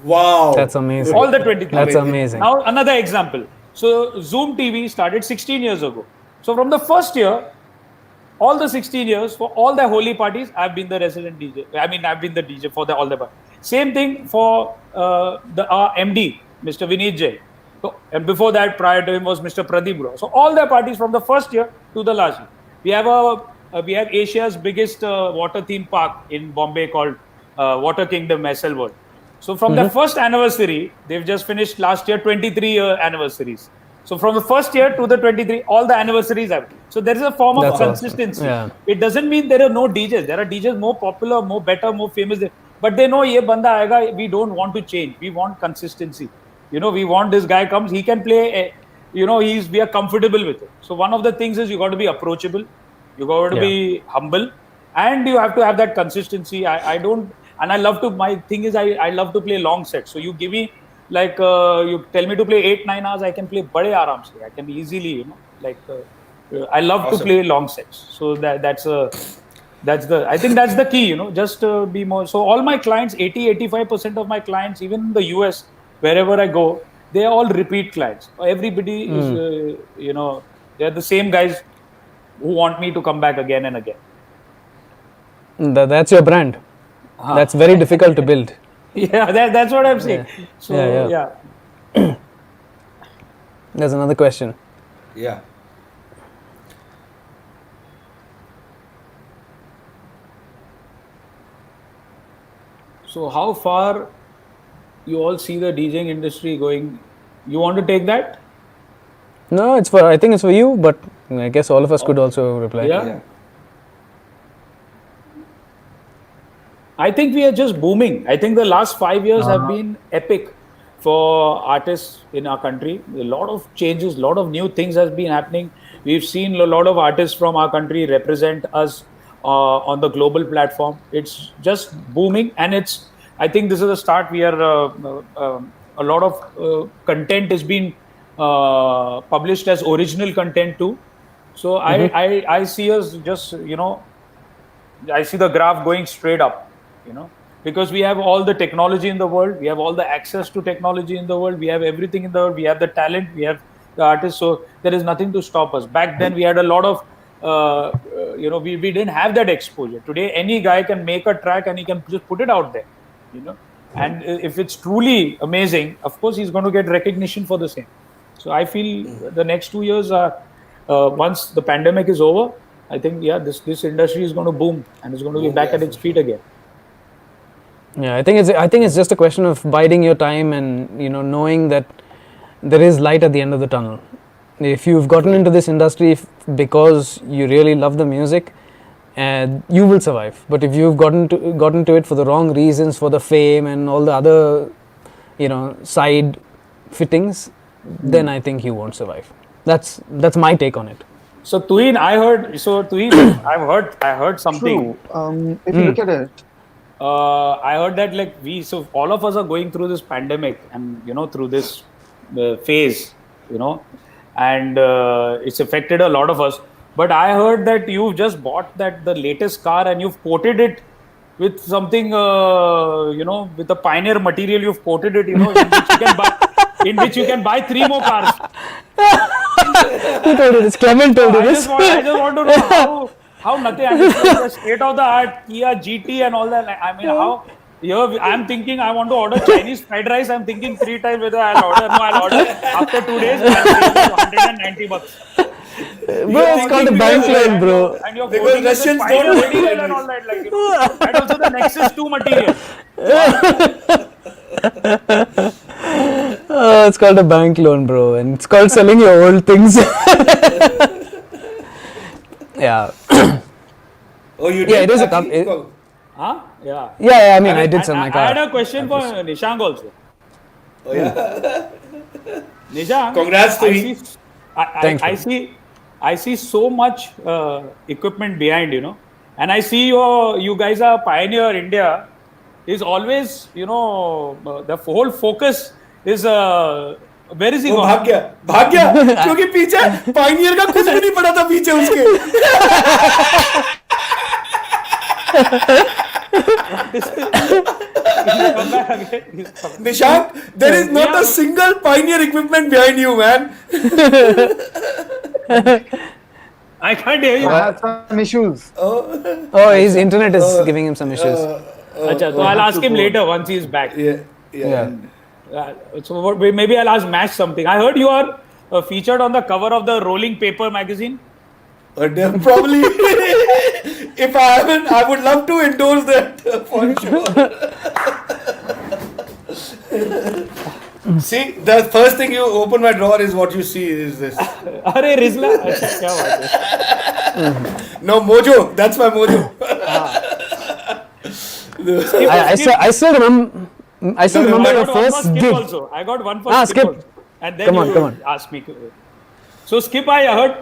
Wow. That's amazing. All the 23. That's amazing. Now, another example. So, Zoom TV started 16 years ago. So, from the first year, all the 16 years, for all the holy parties, I've been the resident DJ. I mean, I've been the DJ for all the parties. Same thing for the MD, Mr. Vineet Jain. So, and before that, prior to him was Mr. Pradeep Bro. So, all the parties from the first year to the last year. We have Asia's biggest water theme park in Bombay called Water Kingdom SL World. So from the first anniversary, they've just finished last year 23-year anniversaries. So from the first year to the 23, all the anniversaries have. So there is a form of That's awesome. consistency. Yeah. It doesn't mean there are no DJs. There are DJs more popular, more better, more famous. But they know ye banda aega, we don't want to change. We want consistency. You know, we want this guy comes, he can play, we are comfortable with it. So one of the things is you got to be approachable. You got to be humble. And you have to have that consistency. I don't, and I love to, my thing is I love to play long sets. So you give me, like, you tell me to play 8-9 hours, I can play bade aaram se. I can easily, you know, like, I love to play long sets. So I think that's the key, you know, just be more. So all my clients, 80-85% of my clients, even in the US, wherever I go, they are all repeat clients. Everybody is, they're the same guys who want me to come back again and again. That's your brand. That's very difficult to build. Yeah, that's what I'm saying. So Yeah. There's another question. Yeah. So how far you all see the DJing industry going? You want to take that? No, I think it's for you, but I guess all of us could also reply. Yeah. I think we are just booming. I think the last 5 years have been epic for artists in our country. A lot of changes, a lot of new things has been happening. We've seen a lot of artists from our country represent us on the global platform. It's just booming, and I think this is a start. We are a lot of content has been published as original content too. So I see us just I see the graph going straight up, because we have all the technology in the world, we have all the access to technology in the world, we have everything in the world, we have the talent, we have the artists, so there is nothing to stop us. Back then we had a lot of we didn't have that exposure. Today any guy can make a track and he can just put it out there, and if it's truly amazing, of course he's going to get recognition for the same. So I feel the next 2 years are once the pandemic is over, I think this industry is going to boom and it's going to be back at its feet again. Yeah, I think it's just a question of biding your time and knowing that there is light at the end of the tunnel. If you've gotten into this industry because you really love the music, you will survive. But if you've gotten to it for the wrong reasons, for the fame and all the other side fittings, then I think you won't survive. That's my take on it. So Tuhin, I heard something. True. If you look at it, I heard that so all of us are going through this pandemic and through this phase, and it's affected a lot of us. But I heard that you've just bought the latest car and you've coated it with something, with the pioneer material. You've coated it, in which you can buy 3 more cars. Who told you this? Clement told you this. I just want to know how nothing. I mean, the state of the art Kia GT and all that. I mean, how? I'm thinking I want to order Chinese fried rice. I'm thinking 3 times whether I'll order. No, I'll order after 2 days. I'll pay $190. Bro, it's called a bank loan, bro. And you're Because Russians don't material and all that, and also the Nexus 2 material. It's called a bank loan, bro, and it's called selling your old things. Yeah. Oh, you did? Yeah, it is a Huh? Yeah. Yeah, I mean, I did sell my car. I had a question for Nishang also. Oh, yeah. Nishang, Congrats to him. Thanks, I see so much equipment behind, and I see you guys are pioneer. India is always, the whole focus is where is he going? भाग गया क्योंकि पीछे Pioneer का कुछ भी नहीं पड़ा था पीछे उसके. Nishant, there is not a single pioneer equipment behind you, man. I can't hear you. I have some issues. Oh, his internet is giving him some issues. So I'll ask him later once he's back. Yeah. So maybe I'll ask Mash something. I heard you are featured on the cover of the Rolling Paper magazine. Probably. If I haven't, I would love to endorse that for sure. See, the first thing you open my drawer is what you see is this. Arey Rizla, kya baat hai? No, Mojo. That's my Mojo. I still remember your first gig. Also. I got one for Skip. Also. And then Come on. Ask me. So Skip, I heard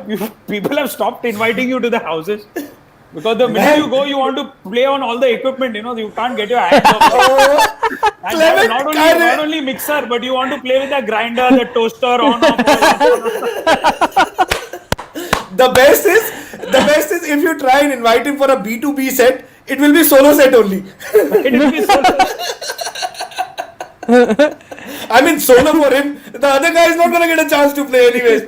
people have stopped inviting you to the houses because the minute you go, you want to play on all the equipment. You can't get your hands off. And not only mixer, but you want to play with the grinder, the toaster, on off. The best is if you try and invite him for a B2B set, it will be solo set only. It will be I mean, solo for him. The other guy is not going to get a chance to play anyways.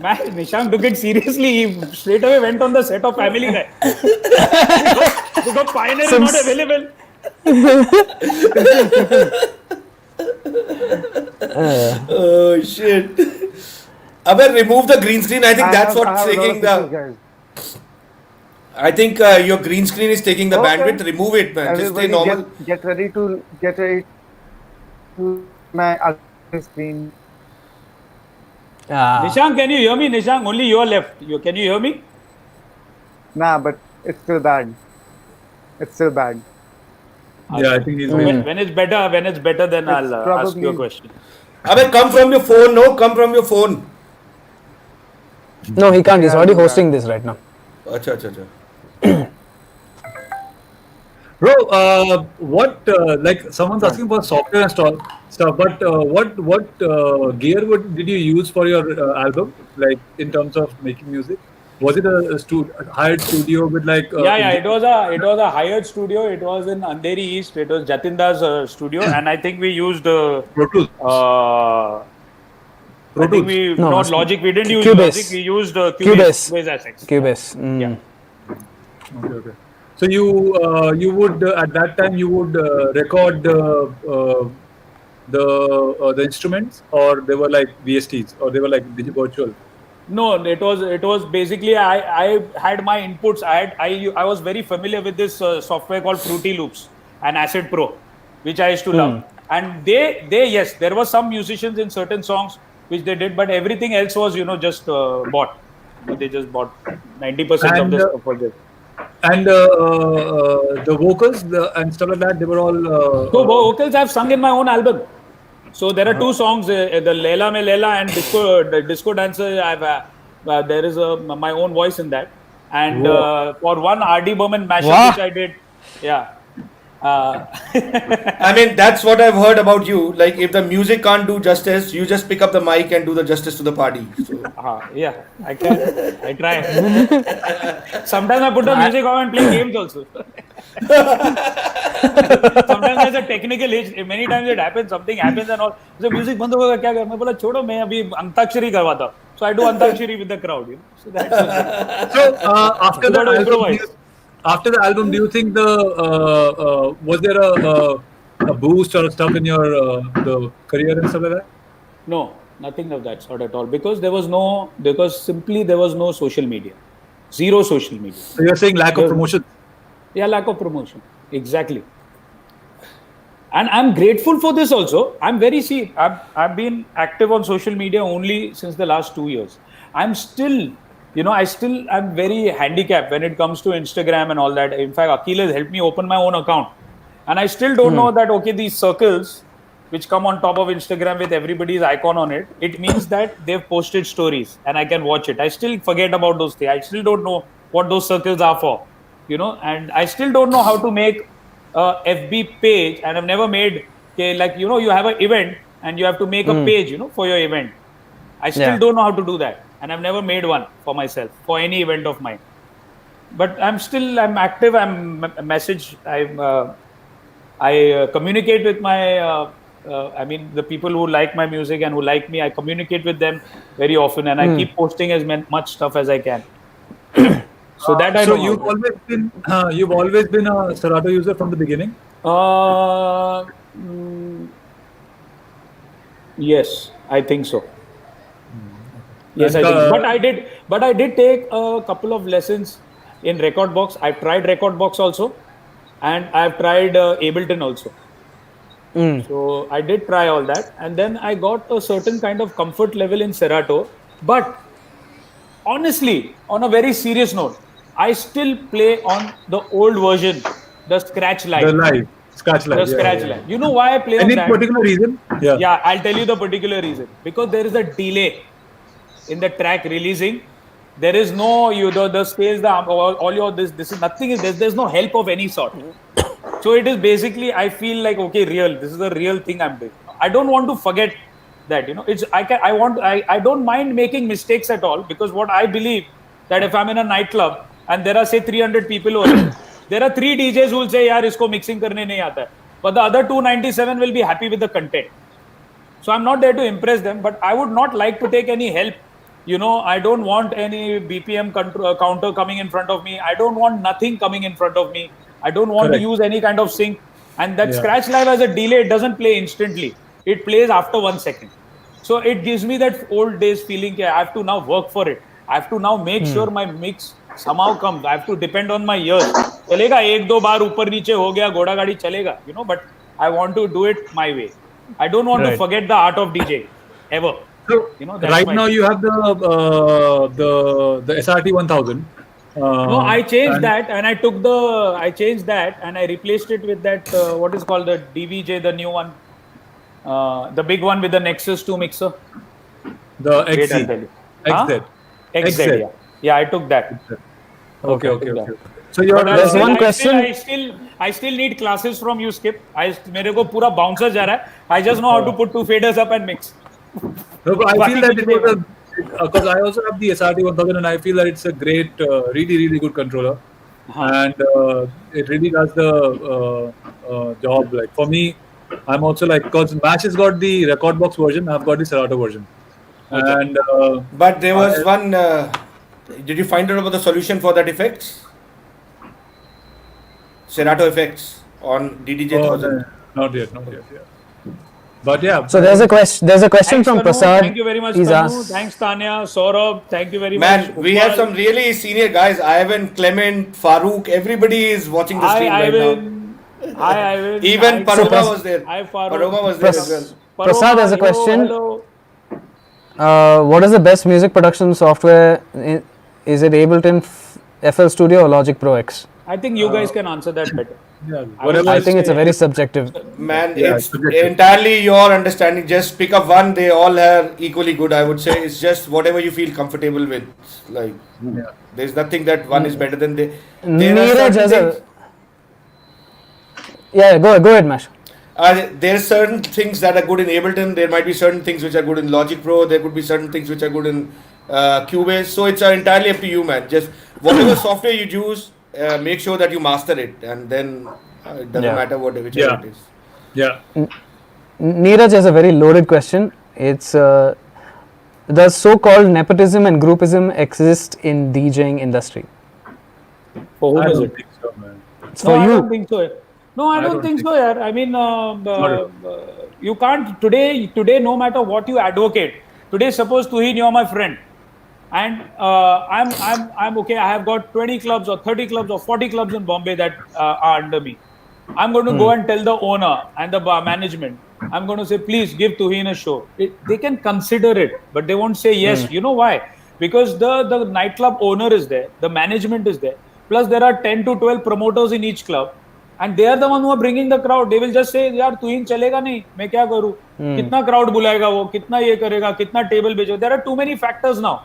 Man, Nishant took it seriously. He straight away went on the set of Family Guy. because Pioneer is not available. Oh shit. Abhay, remove the green screen. I think that's what's taking the. I think your green screen is taking the bandwidth. Remove it, man. Just stay normal. Get ready to my other screen. Nishant, can you hear me? Nishant, only your left. Can you hear me? Nah, but it's still bad. Yeah, I think he's when it's better, then I'll ask you a question. Abhay, come from your phone. No, come from your phone. No, he can't. He's already hosting this right now. Acha. Bro, what like someone's asking for software and stuff, but what gear did you use for your album? Like in terms of making music, was it a hired studio with like? It was a hired studio. It was in Andheri East. It was Jatinda's studio, and I think we used Pro Tools. Not Logic. We didn't use Cubase. Logic. We used Cubase. Cubase. Yeah. Okay. So you would at that time you would record the instruments, or they were like VSTs, or they were like virtual. No, it was basically I had my inputs. I was very familiar with this software called Fruity Loops and Acid Pro, which I used to love. And they yes, there were some musicians in certain songs which they did, but everything else was just bought. They just bought 90% of the stuff for this. And the vocals and stuff like that, they were all. So vocals I've sung in my own album. So there are two songs, the Leila Me Leila and Disco Dancer. There is my own voice in that. And for one R.D. Burman mashup, which I did, yeah. I mean, that's what I've heard about you. Like, if the music can't do justice, you just pick up the mic and do the justice to the party. So. Yeah, I can. I try. Sometimes I put the music on and play games also. Sometimes there's a technical hitch. Many times it happens, something happens and all. So music band hoga kya kar? मैं बोला छोड़ो मैं अभी अंताक्षरी करवाता हूँ. So I do antakshari with the crowd. So that's after the album, do you think was there a boost or stuff in your the career and stuff like that? No, nothing of that sort at all. Because simply there was no social media, zero social media. So you're saying lack of promotion? Yeah, lack of promotion. Exactly. And I'm grateful for this also. I've been active on social media only since the last 2 years. I'm still. I'm very handicapped when it comes to Instagram and all that. In fact, Akhil has helped me open my own account. And I still don't know that, okay, these circles which come on top of Instagram with everybody's icon on it, it means that they've posted stories and I can watch it. I still forget about those things. I still don't know what those circles are for, and I still don't know how to make a FB page. And I've never made, you have an event and you have to make a page, for your event. I still don't know how to do that. And I've never made one for myself, for any event of mine. But I'm active, I communicate with my, the people who like my music and who like me, I communicate with them very often and I keep posting as much stuff as I can. So that I know. So you've always been a Serato user from the beginning? Yes, I think so. Yes, I think. But I did take a couple of lessons in Rekordbox. I've tried Rekordbox also, and I've tried Ableton also. So I did try all that, and then I got a certain kind of comfort level in Serato. But honestly, on a very serious note, I still play on the old version, the scratch line. The live. Scratch line. The scratch line. You know why I play on that? Any particular reason? Yeah, I'll tell you the particular reason. Because there is a delay in the track releasing. There is no the space, all your this is nothing. There's no help of any sort. So it is basically, I feel like, okay, this is a real thing I'm doing. I don't want to forget that, I don't mind making mistakes at all, because what I believe that if I'm in a nightclub and there are say 300 people over there are 3 DJs who will say, yaar, isko mixing karne nahi aata hai. But the other 297 will be happy with the content. So I'm not there to impress them, but I would not like to take any help I don't want any BPM counter coming in front of me. I don't want nothing coming in front of me. I don't want Correct. to use any kind of sync. And that Yeah. scratch live has a delay. It doesn't play instantly. It plays after 1 second. So it gives me that old days feeling. I have to now work for it. I have to now make sure my mix somehow comes. I have to depend on my ears. चलेगा एक दो बार ऊपर नीचे हो गया घोड़ा गाड़ी चलेगा. But I want to do it my way. I don't want to forget the art of DJ ever. So that's right my now thing. you have the SRT 1000. No, I changed that and I changed that and I replaced it with that what is called the DVJ, the new one, the big one with the Nexus 2 mixer. The Wait, I'll XZ. tell you. XZ. XZ, yeah, I took that. Okay. So But There's one question. I still need classes from you, Skip. मेरे को पूरा bouncer जा रहा है. I just know how to put two faders up and mix. No, but I feel that it was because I also have the SRT 1000 and I feel that it's a great, really, really good controller. And it really does the job. Like for me, I'm also like, because Mash has got the record box version, I've got the Serato version. And But there was one. Did you find out about the solution for that effects? Serato effects on DDJ 1000. Not yet. But yeah. So there's a question. There's a question Thanks, from Tanu. Prasad. Thank you very much, He's Tanu. asked. Thanks, Tanya. Saurabh, thank you very Man, much. we have Upal. some really senior guys. Ivan, Clement, Farouk. Everybody is watching the Hi, stream right now. Ivan. Hi, Ivan. Even Hi, Paroma Farouk. was there. Hi, Farouk. Paroma was there as well. Prasad has a Paroma, question. hello. What is the best music production software? Is it Ableton, FL Studio, or Logic Pro X? I think you guys can answer that better. Yeah, I think it's a very subjective. Man, Yeah, it's subjective. entirely your understanding. Just pick up one. They all are equally good, I would say. It's just whatever you feel comfortable with. Like, there's nothing that one is better than there are Neeraj certain has things- a. Yeah, go ahead, Mash. there are certain things that are good in Ableton. There might be certain things which are good in Logic Pro. There could be certain things which are good in Cubase. So it's entirely up to you, man. Just whatever software you use, make sure that you master it, and then it doesn't matter whichever it is. Yeah. Neeraj has a very loaded question. It's does so-called nepotism and groupism exist in DJing industry? For whom I is don't it? think so, man. It's No, for I you. don't think so. No, I don't think so, yaar. I mean, you can't today. No matter what you advocate, today, suppose Tuhin, you're my friend, and I'm okay. I have got 20 clubs or 30 clubs or 40 clubs in Bombay that are under me. I'm going to go and tell the owner and the management. I'm going to say, please give Tuhin a show. They can consider it, but they won't say yes. You know why? Because the nightclub owner is there, the management is there. Plus, there are 10 to 12 promoters in each club. And they are the one who are bringing the crowd. They will just say, यार तुहिन चलेगा नहीं, मैं क्या करूँ? कितना crowd बुलाएगा वो? कितना ये करेगा? कितना table बेचो? There are too many factors now.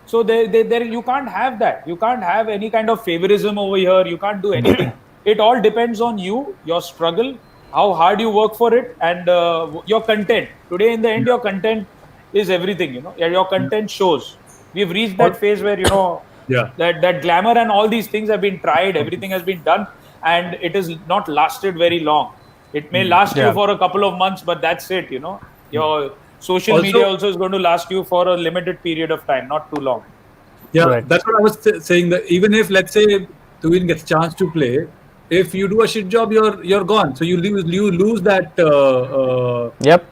So you can't have that. You can't have any kind of favorism over here. You can't do anything. It all depends on you, your struggle, how hard you work for it, and your content. Today, in the end, your content is everything. Your content shows. We've reached that phase where that glamour and all these things have been tried. Everything has been done. And it has not lasted very long. It may last you for a couple of months, but that's it. Your social media also is going to last you for a limited period of time, not too long. Yeah, Correct. that's what I was saying. That even if, let's say, Tuhin gets a chance to play, if you do a shit job, you're gone. So you lose that. Yep.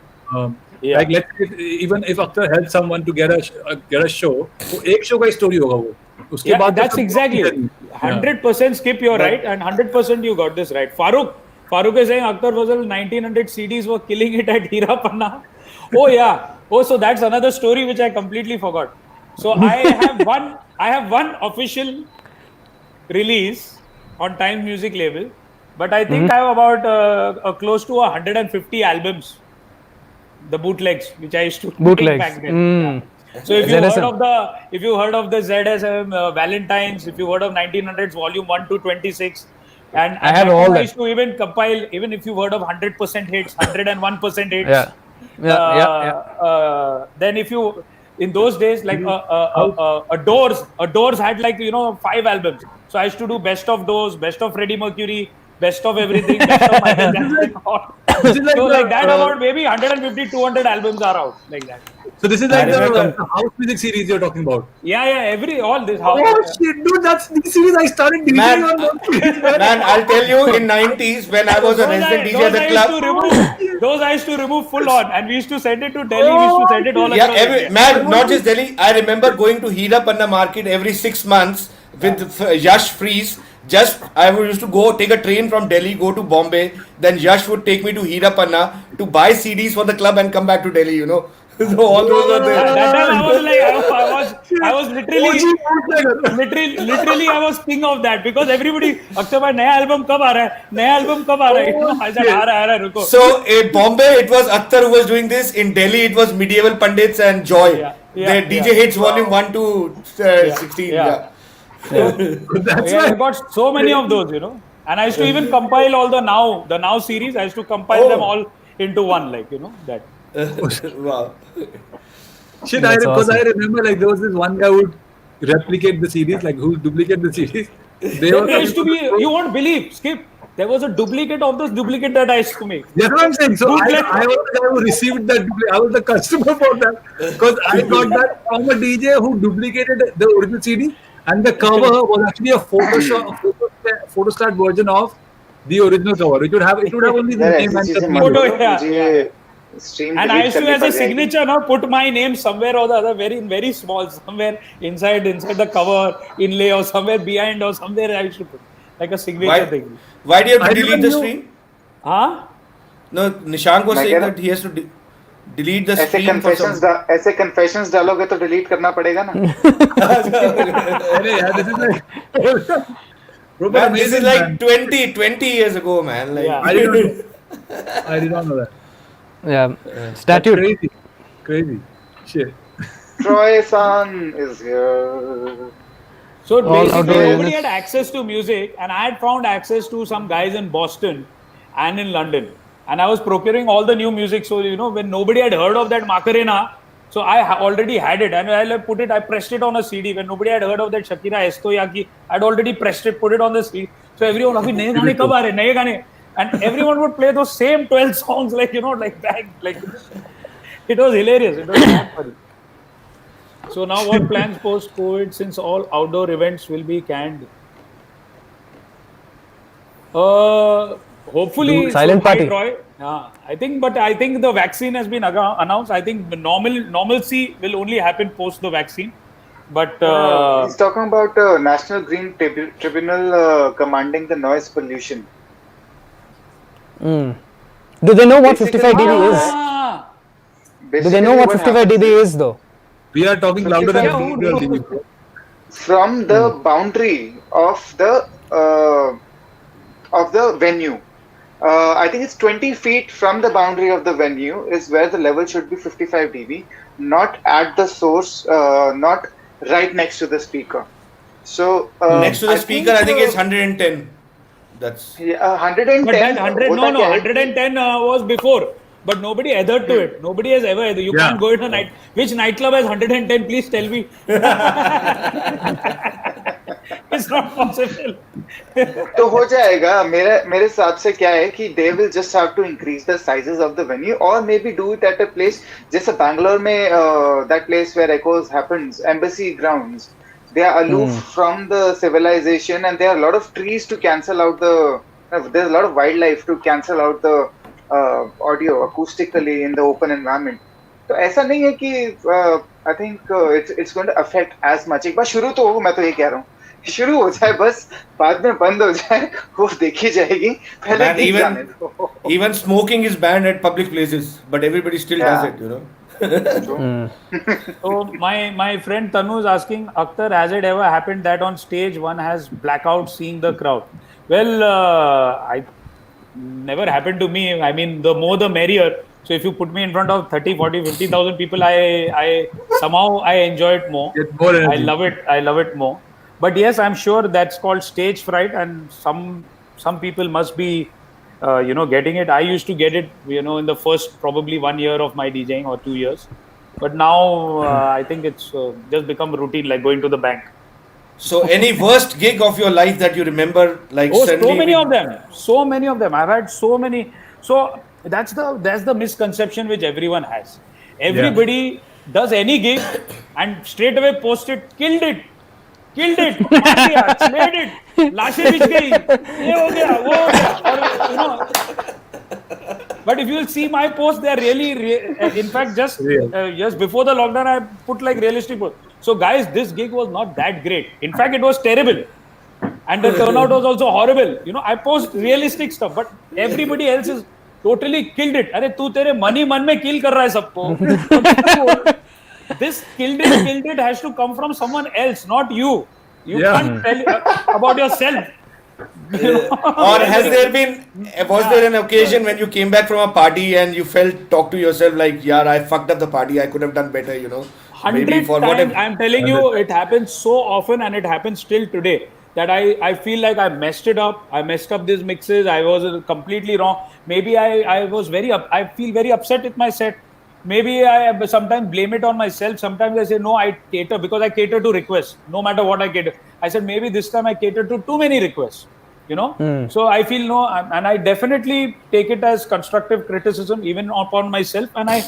Like let's say, even if Akhtar helps someone to get a show, तो एक show का story होगा वो. उसके Yeah, बाद that's exactly 100% Skip. You're right, and 100% you got this right. Farouk is saying Akhtar Fazal 1900 CDs were killing it at Hira Panna. Oh yeah. Oh, so that's another story which I completely forgot. So I have one official release on Times Music label, but I think I have about close to 150 albums, the bootlegs which I used to make back then. Yeah. So if you heard of the ZSM Valentines, if you heard of 1900s Volume 1 to 26, and I have all I that. used to even compile, even if you heard of 100% hits, 101% hits. Then if you in those days, like Doors had like 5 albums. So I used to do best of Doors, best of Freddie Mercury, best of everything, best of Michael Jackson. So like that, about maybe 150, 200 albums are out like that. So this is I like the remember. house music series you're talking about. All this house. Oh shit, dude, that's the series I started DJing Man, on. man, I'll tell you, in 90s when I was a resident DJ at the club. Those I used to remove full on, and we used to send it to Delhi. We used to send it all Yeah, across India. man, not just Delhi. I remember going to Hira Panna market every 6 months with Yash Freeze. I used to go take a train from Delhi, go to Bombay. Then Yash would take me to Hira Panna to buy CDs for the club and come back to Delhi. So all those were there. That time I was like, I was literally, I was king of that because everybody, Akhtar bhai, नया album कब आ रहा है? नया album कब आ रहा है? I said, आ रहा है, रुको. So in Bombay, it was Akhtar who was doing this. In Delhi, it was Medieval Pandits and Joy. The DJ Hits Volume 1 to 16. Yeah. I got so many of those, and I used to even compile all the now series. I used to compile them all into one, that. Wow. Shit, That's because I awesome. remember like there was this one guy who would replicate the CDs, like who would duplicate the CDs. There used to be, you won't believe, Skip. There was a duplicate of this duplicate that I used to make. That's what I'm saying. So I was the guy who received that. I was the customer for that because I got that from a DJ who duplicated the original CD, and the cover was actually a photostat version of the original cover. It would have only the यार name ऐसी and चीजें the मत photo, करो, yeah, मुझे stream And I delete used to, करनी as a पड़ जाएगी. signature, put my name somewhere or the other, very small, somewhere inside the cover inlay or somewhere behind or somewhere I used to put like a signature Why, thing. why do you have I to delete the never knew. stream? Huh? No, Nishank was मैं saying कह रहा that he has to delete the ऐसे stream for some. ऐसे confessions डालोगे तो delete करना पड़ेगा ना. Yeah, this is like. Bro, but Man, this is amazing, like man. 20 years ago, man. Like, Yeah. I did not know that. Yeah. That's Statute. crazy. Shit. Troy-san is here. So All basically, outdoor nobody units. had access to music, and I had found access to some guys in Boston and in London, and I was procuring all the new music. So when nobody had heard of that Macarena, so I already had it, and I pressed it on a CD. When nobody had heard of that Shakira Esto Yaki, I'd already pressed it, put it on the CD. So everyone, "Abhi naye gaane kab aa rahe? Naye gaane?" And everyone would play those same 12 songs, like back, like it was hilarious. It was not funny. So now, what plans post-COVID since all outdoor events will be canned? Hopefully, Silent so, hi, party. Troy. I think the vaccine has been announced. I think the normalcy will only happen post the vaccine. But He's talking about National Green Tribunal commanding the noise pollution. Do they know what Basically, 55 dB is? ah, Do they know what 55 dB is though? We are talking louder than Yeah, the TV. From the boundary of the venue, I think it's 20 feet from the boundary of the venue is where the level should be 55 dB, not at the source, not right next to the speaker. So next to the speaker, I think it's 110. That's 110. but that 100, होता क्या है? 110 was before. But nobody adhered to it. Nobody has ever adhered. You Yeah. can't go into a night. Which nightclub has 110? Please tell me. It's not possible. तो हो जाएगा. मेरे हिसाब से क्या है कि they will just have to increase the sizes of the venue or maybe do it at a place जैसे Bangalore में that place where echoes happens, Embassy Grounds. They are aloof from the civilization and there are a lot of trees to cancel out there's a lot of wildlife to cancel out the audio acoustically in the open environment. तो ऐसा नहीं है कि I think it's going to affect as much. एक बार शुरू तो हो, मैं तो ये कह रहा हूँ. शुरू हो जाए बस, बाद में बंद हो जाए, वो देखी जाएगी. पहले Man, देख जाने दो. even smoking is banned at public places, but everybody still does it. So my friend Tanu is asking, Akhtar, has it ever happened that on stage one has blackout seeing the crowd? Well, I never happened to me. I mean, the more the merrier. So if you put me in front of 30, 40, 50,000 people, I somehow I enjoy it more. Get more energy. I love it more. But yes, I'm sure that's called stage fright, and some people must be getting it. I used to get it, in the first probably 1 year of my DJing or 2 years. But now I think it's just become routine, like going to the bank. So, any worst gig of your life that you remember, like Oh, so suddenly many of them. So many of them. I've had so many. So that's the misconception which everyone has. Everybody does any gig and straight away post it, killed it, मार दिया, slayed it, लाशें बिछ गई, ये हो गया, वो हो गया, और you know. But if you will see my posts, they are really, in fact, just before the lockdown, I put like realistic posts. So guys, this gig was not that great. In fact, it was terrible. And the turnout was also horrible. You know, I post realistic stuff, but everybody else is totally killed it. अरे तू तेरे मन ही मन में kill कर रहा है सबको. This killed it has to come from someone else, not you. You can't tell about yourself. Or was there an occasion when you came back from a party and you talk to yourself like, yeah, I fucked up the party, I could have done better, you know? 100 times, I'm telling you, it happens so often and it happens still today that I feel like I messed it up. I messed up these mixes. I was completely wrong. Maybe I feel very upset with my set. Maybe I sometimes blame it on myself. Sometimes I say, no, I cater because I cater to requests. No matter what I cater. I said, maybe this time I cater to too many requests, you know. So I feel no, and I definitely take it as constructive criticism even upon myself. And I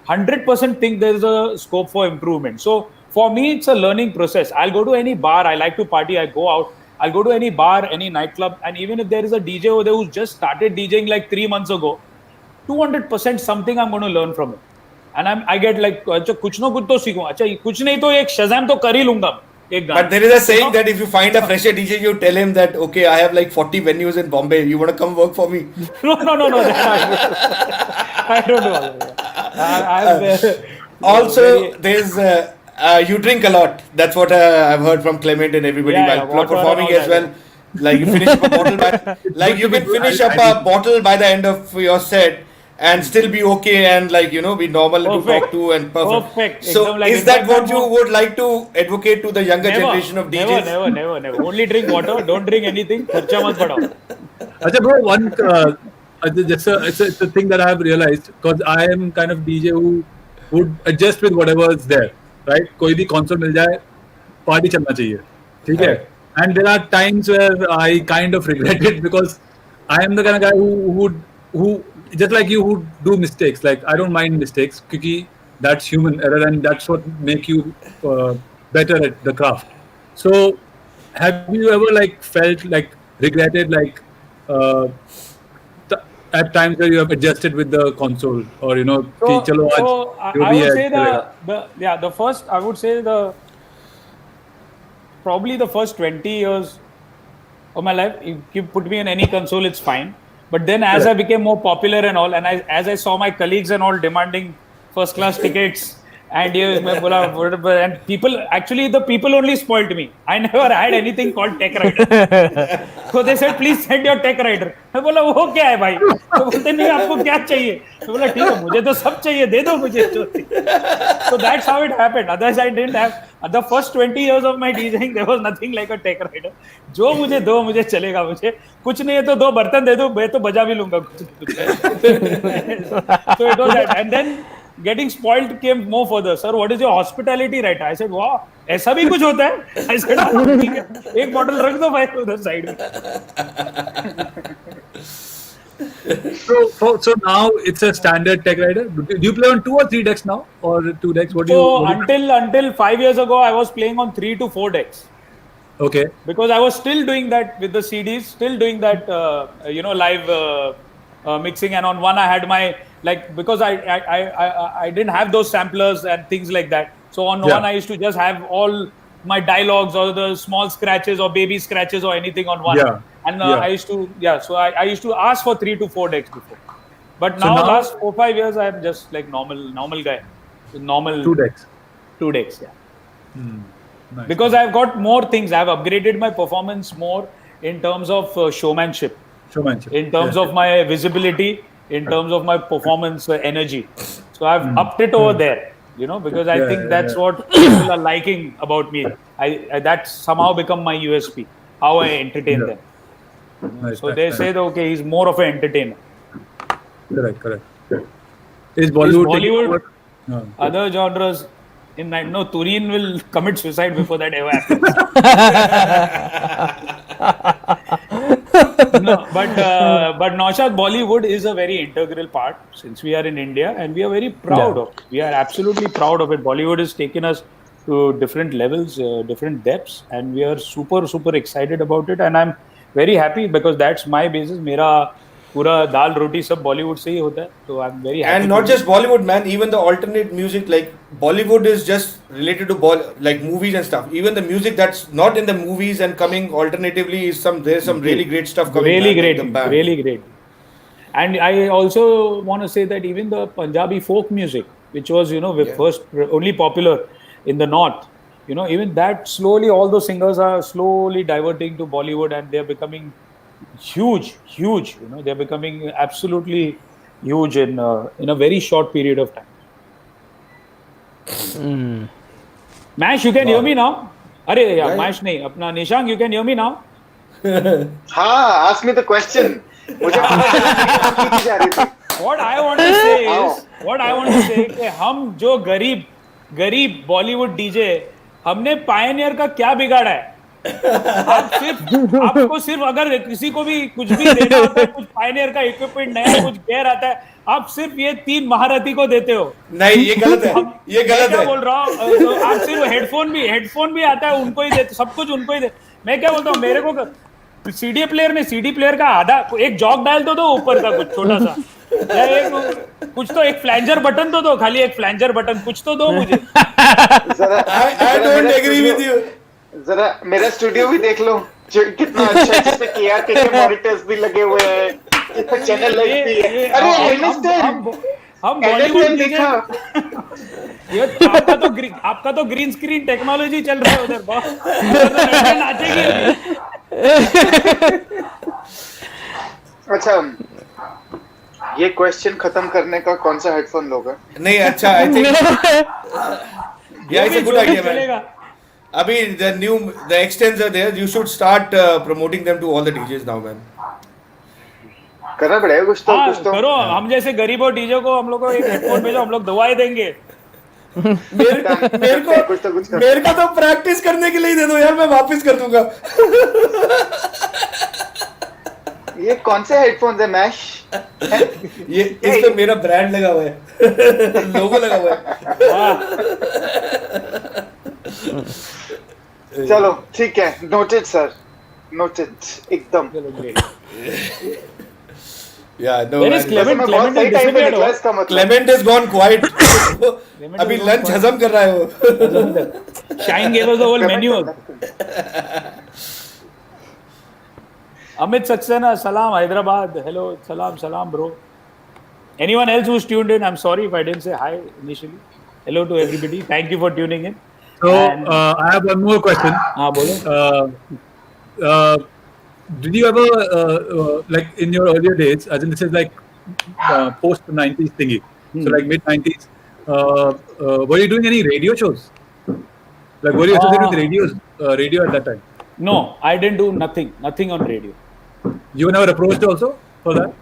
100% think there is a scope for improvement. So for me, it's a learning process. I'll go to any bar. I like to party. I go out. I'll go to any bar, any nightclub. And even if there is a DJ over there who's just started DJing like 3 months ago, 200% something I'm going to learn from it. And I get like, अच्छा कुछ ना कुछ तो सीखूं, अच्छा कुछ नहीं तो एक Shazam तो कर ही लूंगा एक गाना. But there is a saying that if you find a fresher DJ, you tell him that, okay, I have like 40 venues in Bombay. You want to come work for me? No. I don't know. Also, there's you drink a lot. That's what I've heard from Clement and everybody while performing as well. Like you finish up a bottle you can finish up a bottle by the end of your set and still be okay and like, you know, be normal to talk to and perfect. So like is that what you would like to advocate to the younger generation of DJs? Never. Only drink water. Don't drink anything. खर्चा मत बढ़ाओ. अच्छा bro, it's a thing that I have realized because I am kind of DJ who would adjust with whatever is there, right? कोई भी console मिल जाए, party चलना चाहिए, ठीक है? And there are times where I kind of regret it because I am the kind of guy who just like you who do mistakes. Like I don't mind mistakes because that's human error and that's what make you better at the craft. So have you ever like felt like regretted like at times where you have adjusted with the console or you know I would say probably the first 20 years of my life, if you put me in any console, it's fine. But then as I became more popular and all, and as I saw my colleagues and all demanding first class tickets, and and the people only spoiled me. I never had anything called tech rider. So they said, please send your tech rider. I बोला वो क्या है भाई? तो बोलते नहीं आपको क्या चाहिए? मैं बोला ठीक है मुझे तो सब चाहिए दे दो मुझे. So that's how it happened. Otherwise I didn't have the first 20 years of my DJing. There was nothing like a tech rider. जो मुझे दो मुझे चलेगा मुझे कुछ नहीं है तो 2 बर्तन दे दो मैं तो बजा भी लूंगा. So it was that and then. Getting spoiled came more further. Sir, what is your hospitality right? I said, wow, ऐसा भी कुछ होता है? I said, ठीक है, एक bottle रख दो भाई उधर side में. So now it's a standard tech rider. Do you play on 2 or 3 decks now, or 2 decks? Until 5 years ago, I was playing on 3 to 4 decks. Okay. Because I was still doing that with the CDs, still doing that, live mixing, and on one I had my. Because I didn't have those samplers and things like that. So on one I used to just have all my dialogues or the small scratches or baby scratches or anything on one. Yeah. And I used to I used to ask for 3 to 4 decks before. But now last 4-5 years I'm just like normal guy. Normal 2 decks. 2 decks, yeah. Nice. Because I've got more things. I've upgraded my performance more in terms of showmanship. In terms of my visibility. In terms of my performance energy. So I've upped it over there, because I think that's what people are liking about me. I that's somehow become my USP, how I entertain them. Nice, so they say that, okay, he's more of an entertainer. Correct. Is Bollywood other genres, Tuhin will commit suicide before that ever happens. No, but Naushad, Bollywood is a very integral part since we are in India, and we are very proud Yeah. of it. We are absolutely proud of it. Bollywood has taken us to different levels, different depths, and we are super excited about it. And I'm very happy because that's my basis. मेरा पूरा दाल रोटी सब बॉलीवुड से ही होता है, so I'm very happy And for not this. just Bollywood, man. Even the alternate music, like Bollywood, is just related to like movies and stuff. Even the music that's not in the movies and coming alternatively is there's some really great stuff coming. Really man, great, in the band. really great. And I also want to say that even the Punjabi folk music, which was first only popular in the north, even that slowly all those singers are slowly diverting to Bollywood, and they're becoming huge. They're becoming absolutely huge in a very short period of time. Mash, you can hear me now? Arey yeah, Mash nahi, apna Nishang, you can hear me now? हाँ, ask me the question. मुझे पता चला मेरी बात की जा रही थी. What I want to say is कि हम जो गरीब बॉलीवुड डीजे, हमने पायनियर का क्या बिगाड़ा है? आपको सिर्फ अगर किसी को भी कुछ भी देना होता है, कुछ पायनियर का इक्विपमेंट नया कुछ गेयर आता है, आप सिर्फ ये 3 महारथी को देते हो. नहीं, ये गलत है. ये गलत है. बोल रहा हूँ, आप सिर्फ हेडफोन भी आता है उनको ही देते, सब कुछ उनको ही दे. मैं क्या बोलता हूँ, मेरे को सीडी प्लेयर का आधा एक जॉक डाल दो ऊपर का कुछ छोटा सा, कुछ तो एक फ्लैंजर बटन तो दो, खाली एक फ्लैंजर बटन कुछ तो दो मुझे. I don't agree with you. जरा मेरा स्टूडियो भी देख लो, जो कितना अच्छा है, जिसमें KRKK मॉनिटर्स भी लगे हुए हैं, चैनल लाइट भी है. अरे हम बॉलीवुड देखा. ये आपका तो ग्रीन स्क्रीन टेक्नोलॉजी चल रहा है उधर, नाचेगी. अच्छा, ये क्वेश्चन खत्म करने का कौन सा हेडफोन लोगे? नहीं, अच्छा, I think yeah, it's a good idea, man. Abhi, the extends are there. You should start promoting them to all the DJs now, man. करना पड़ेगा कुछ तो. करो, हम जैसे गरीबों डीजे को हम लोग को एक हेडफोन भेजो, हम लोग दवाई देंगे. मेरे को तो प्रैक्टिस करने के लिए दे दो यार, मैं वापस कर दूंगा. ये कौन से हेडफोन्स है मैश? ये इस पे मेरा ब्रांड लगा हुआ है, लोगो लगा हुआ है. चलो ठीक है, नोटेड सर, नोटेड एकदम. Yeah, no. Where is Clement? Clement is gone quiet. अभी लंच हजम कर रहा है वो. Shine gave us the whole menu. Amit Saxena, salam Hyderabad. Hello, salam bro. Anyone else who's tuned in, I'm sorry if I didn't say hi initially. Hello to everybody. Thank you for tuning in. So I have one more question. Bolo. Did you ever like in your earlier days, as in this is like post 90s thingy, so like mid 90s, were you doing any radio shows? Like were you associated with radio at that time? No, I didn't do nothing on radio. You were never approached also for that?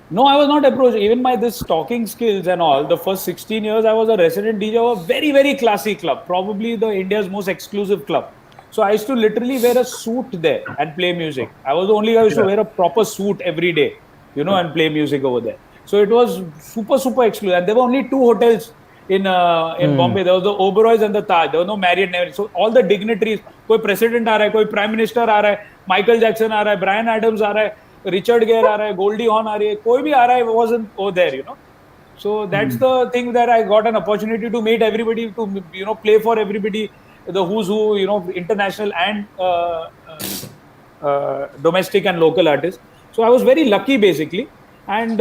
No, I was not approached. Even my this talking skills and all, the first 16 years I was a resident DJ of a very, very classy club, probably the India's most exclusive club. So I used to literally wear a suit there and play music. I was the only guy who used to wear a proper suit every day, and play music over there. So it was super exclusive. And there were only 2 hotels in Bombay. There was the Oberoi's and the Taj. There was no Marriott. So all the dignitaries, कोई president आ रहा है, कोई prime minister आ रहा है, Michael Jackson आ रहा है, Bryan Adams आ रहा है, Richard Gere आ रहा है, Goldie Hawn आ रही है, कोई भी आ रहा है, wasn't over there, So that's the thing that I got an opportunity to meet everybody, to play for everybody, the who's who, international and domestic and local artists. So I was very lucky basically. And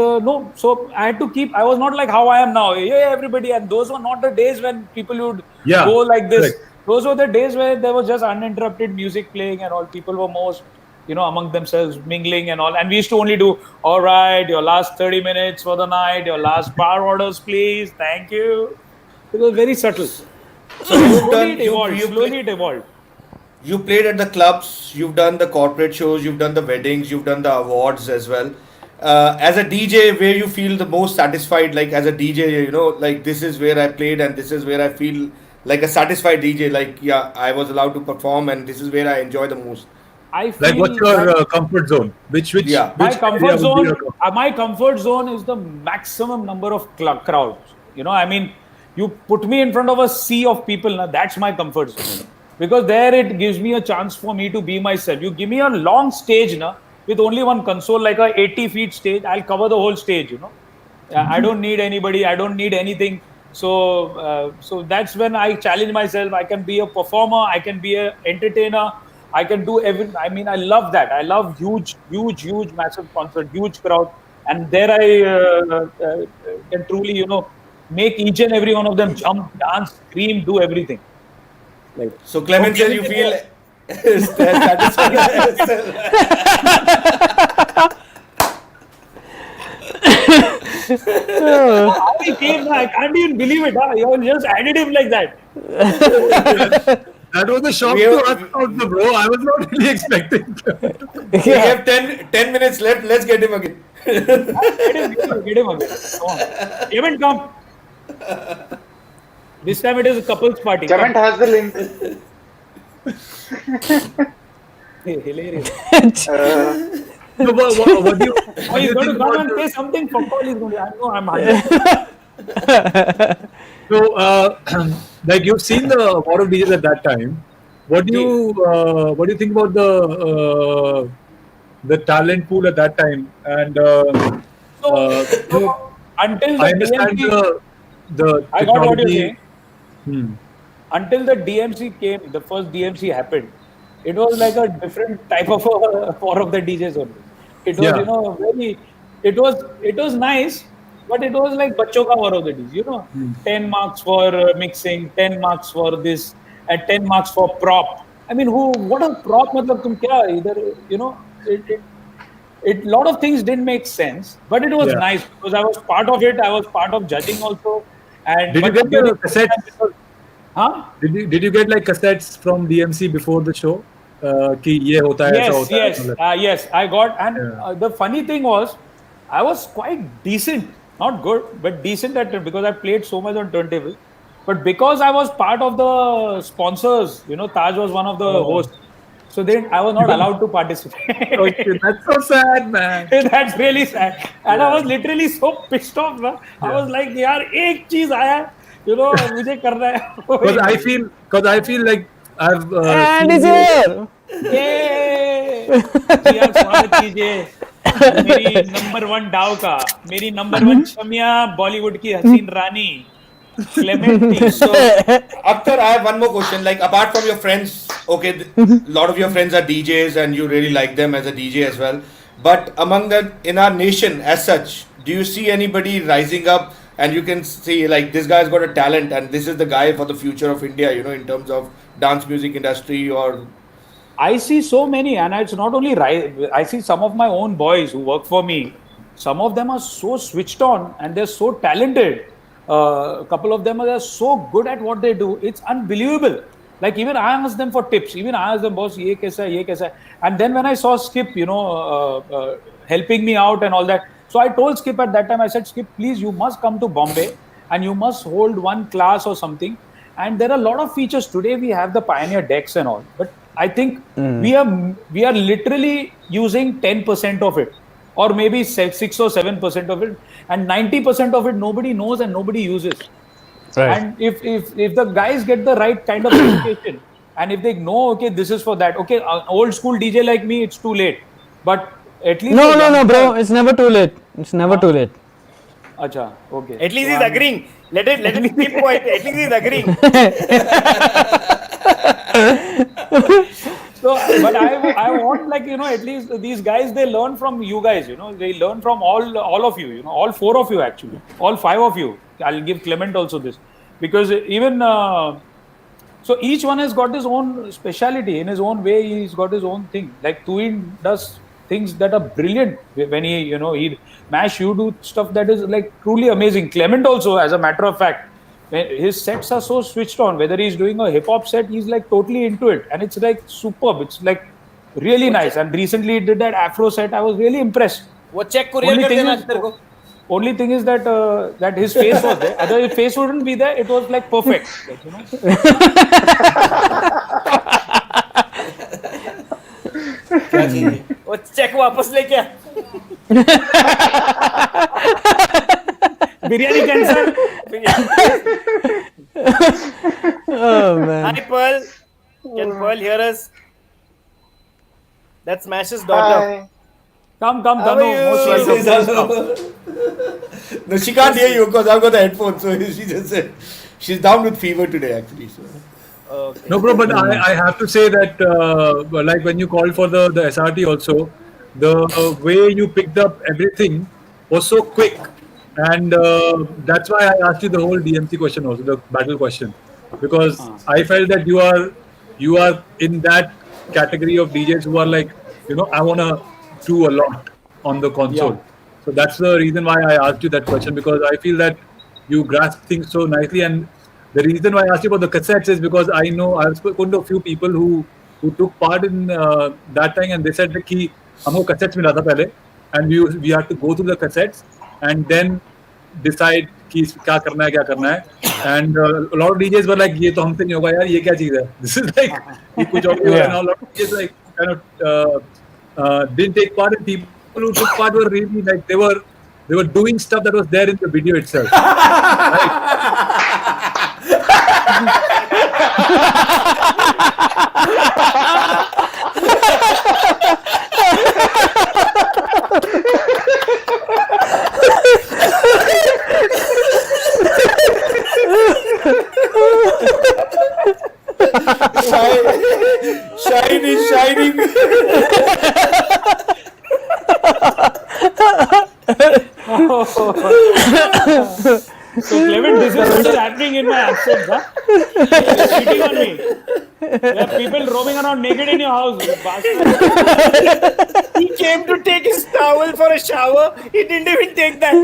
so I had to I was not like how I am now. Yeah, everybody. And those were not the days when people would go like this. Correct. Those were the days where there was just uninterrupted music playing and all. People were most, among themselves mingling and all. And we used to only do, all right, your last 30 minutes for the night, your last bar orders, please. Thank you. It was very subtle. So slowly it evolved. You played at the clubs, you've done the corporate shows, you've done the weddings, you've done the awards as well. As a DJ, where you feel the most satisfied, like as a DJ, like this is where I played and this is where I feel like a satisfied DJ, like, yeah, I was allowed to perform and this is where I enjoy the most. I feel Like, what's your comfort zone? Which Yeah. my which comfort area would be zone, your my comfort zone is the maximum number of crowds. You know, I mean, you put me in front of a sea of people, now that's my comfort zone. Because there it gives me a chance for me to be myself. You give me a long stage now with only one console, like a 80 feet stage, I'll cover the whole stage, you know. I don't need anybody, I don't need anything. So that's when I challenge myself. I can be a performer, I can be an entertainer, I can do everything. I mean, I love that. I love huge, massive concert, huge crowd, and there I can truly, you know, make each and every one of them jump, dance, scream, do everything. Like, So Clement says you feel satisfied. I came, I can't even believe it. Huh? You just added him like that. That was a shock We to have- us also, bro. I was not really expecting. We have 10 minutes left. Let's get him again. Get him again. Come on. Even come. This time it is a couples party. Clement Come. has the link. Hilarious. So, what do you? Oh, he's going to come and say something for call. He's going to. I know I'm hungry. So, like you've seen the war of DJs at that time. What do you think about the talent pool at that time? And So, until the I understand DMC, the I got what you're technology. saying. Until the DMC came, the first DMC happened. It was like a different type of war of the DJs only. It was, Yeah. you know, very. It was nice, but it was like bachcho ka war of the DJs. You know, 10 marks for mixing, 10 marks for this, and 10 marks for prop. I mean, what a prop? Matlab tum kya? Either, you know, it lot of things didn't make sense, but it was Yeah. nice because I was part of it. I was part of judging also. And Did you but get the cassettes? Huh? Did you get like cassettes from DMC before the show? कि ये होता है ऐसा होता है मतलब. Yes, I got. And Yeah. the funny thing was, I was quite decent, not good, but decent at it because I played so much on turntable. But because I was part of the sponsors, you know, Taj was one of the hosts. So then I was not allowed to participate. Okay, that's so sad, man. That's really sad. And I was literally so pissed off. Man. I was like, यार एक चीज आया, you know, मुझे करना है. Because I feel like I've And seen it's you- here. Yay! जी आप स्वागत कीजिए मेरी नंबर 1 डाव का, मेरी नंबर 1 शमिया, बॉलीवुड की हसीन रानी क्लेमेंटी. So, Akhtar, I have one more question. Like, apart from your friends, okay, a lot of your friends are DJs and you really like them as a DJ as well. But among the in our nation as such, do you see anybody rising up and you can see like this guy's got a talent and this is the guy for the future of India? You know, in terms of dance music industry or I see so many, and it's not only I see some of my own boys who work for me. Some of them are so switched on and they're so talented. A couple of them are so good at what they do. It's unbelievable. Like even I ask them for tips. Even I ask them, boss, ye kaisa hai, ye kaisa hai. And then when I saw Skip, you know, helping me out and all that. So I told Skip at that time, I said, Skip, please, you must come to Bombay and you must hold one class or something. And there are a lot of features. Today we have the Pioneer decks and all. But I think we are literally using 10% of it. Or maybe 6 or 7% of it. And 90% of it nobody knows and nobody uses. Right. And if the guys get the right kind of education, and if they know, okay, this is for that. Okay, an old school DJ like me, it's too late. But at least No, bro. It's never too late. It's never too late. Acha, okay. At least he's agreeing. Let it keep quiet. At least he's agreeing. So, but I want, like, you know, at least these guys, they learn from you guys, you know, they learn from all of you, you know, all 4 of you actually, all 5 of you. I'll give Clement also this, because even so each one has got his own speciality in his own way. He's got his own thing. Like Tuhin does things that are brilliant when he Mash, you do stuff that is like truly amazing. Clement also, as a matter of fact, his sets are so switched on. Whether he's doing a hip hop set, he's like totally into it, and it's like superb. It's like really nice. And recently he did that Afro set. I was really impressed. वो check courier कर देना तेरे को. Only thing is that that his face was there. Otherwise, if face wouldn't be there, it was like perfect. Like, you know? चाहिए. वो check वापस लेके आ. Biryani cancer. Oh man. Hi Pearl. Can Pearl hear us? That's Smash's daughter. Hi. Come, How are Danu. you? Most She welcome. says hello. No, she can't hear you because I've got the headphones. So she just said she's down with fever today, actually. So. Okay. No, bro, but I have to say that, like when you called for the SRT also, the way you picked up everything was so quick. And that's why I asked you the whole DMC question also, the battle question. Because I felt that you are in that category of DJs who are like, I want to do a lot on the console. Yeah. So that's the reason why I asked you that question, because I feel that you grasp things so nicely. And the reason why I asked you about the cassettes is because I know I've spoken to a few people who took part in that time, and they said that कि हमको cassettes मिला था पहले, and we had to go through the cassettes and then decide कि क्या करना है. And a lot of DJs were like, ये तो हमसे नहीं होगा यार, ये क्या चीज़ है? This is like ये कुछ और है. And a lot of DJs like kind of didn't take part, and people who took part were really like they were doing stuff that was there in the video itself. Shine is shining. So Clement, this is what's happening in my absence, huh? You're cheating on me. There are people roaming around naked in your house. You bastard. He came to take his towel for a shower. He didn't even take that.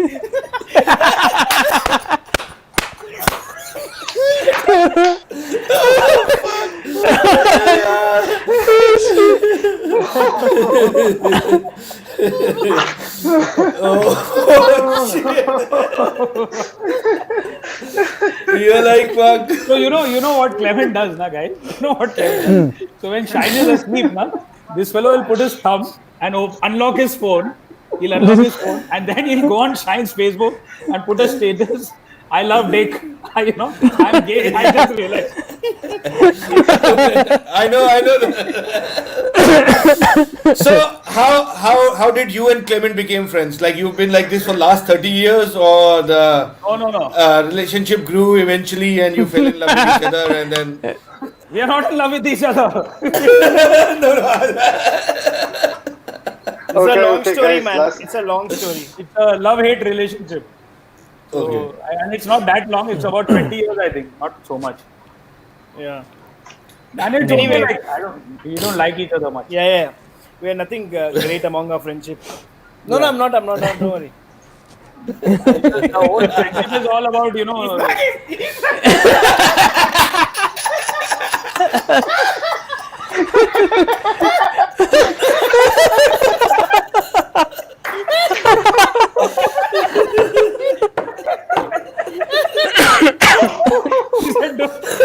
You're like, fuck. So you know what Clement does, na guys? You know what Clement does? So when Shine is asleep, na, this fellow will put his thumb and unlock his phone. He'll unlock his phone and then he'll go on Shine's Facebook and put a status. I love Dick. I'm gay. I just realized. I know that. So how did you and Clement became friends? Like you've been like this for last 30 years, or the No. relationship grew eventually and you fell in love with each other and then We are not in love with each other. It's a long Okay, story, guys, man. last- It's a long story. It's a love-hate relationship. So, Okay. and it's not that long. It's about 20 years, I think. Not so much. Yeah. And it's Anyway. okay, like, we don't like each other much. Yeah. We are nothing great among our friendship. No, I'm not. Don't worry. The whole friendship is all about,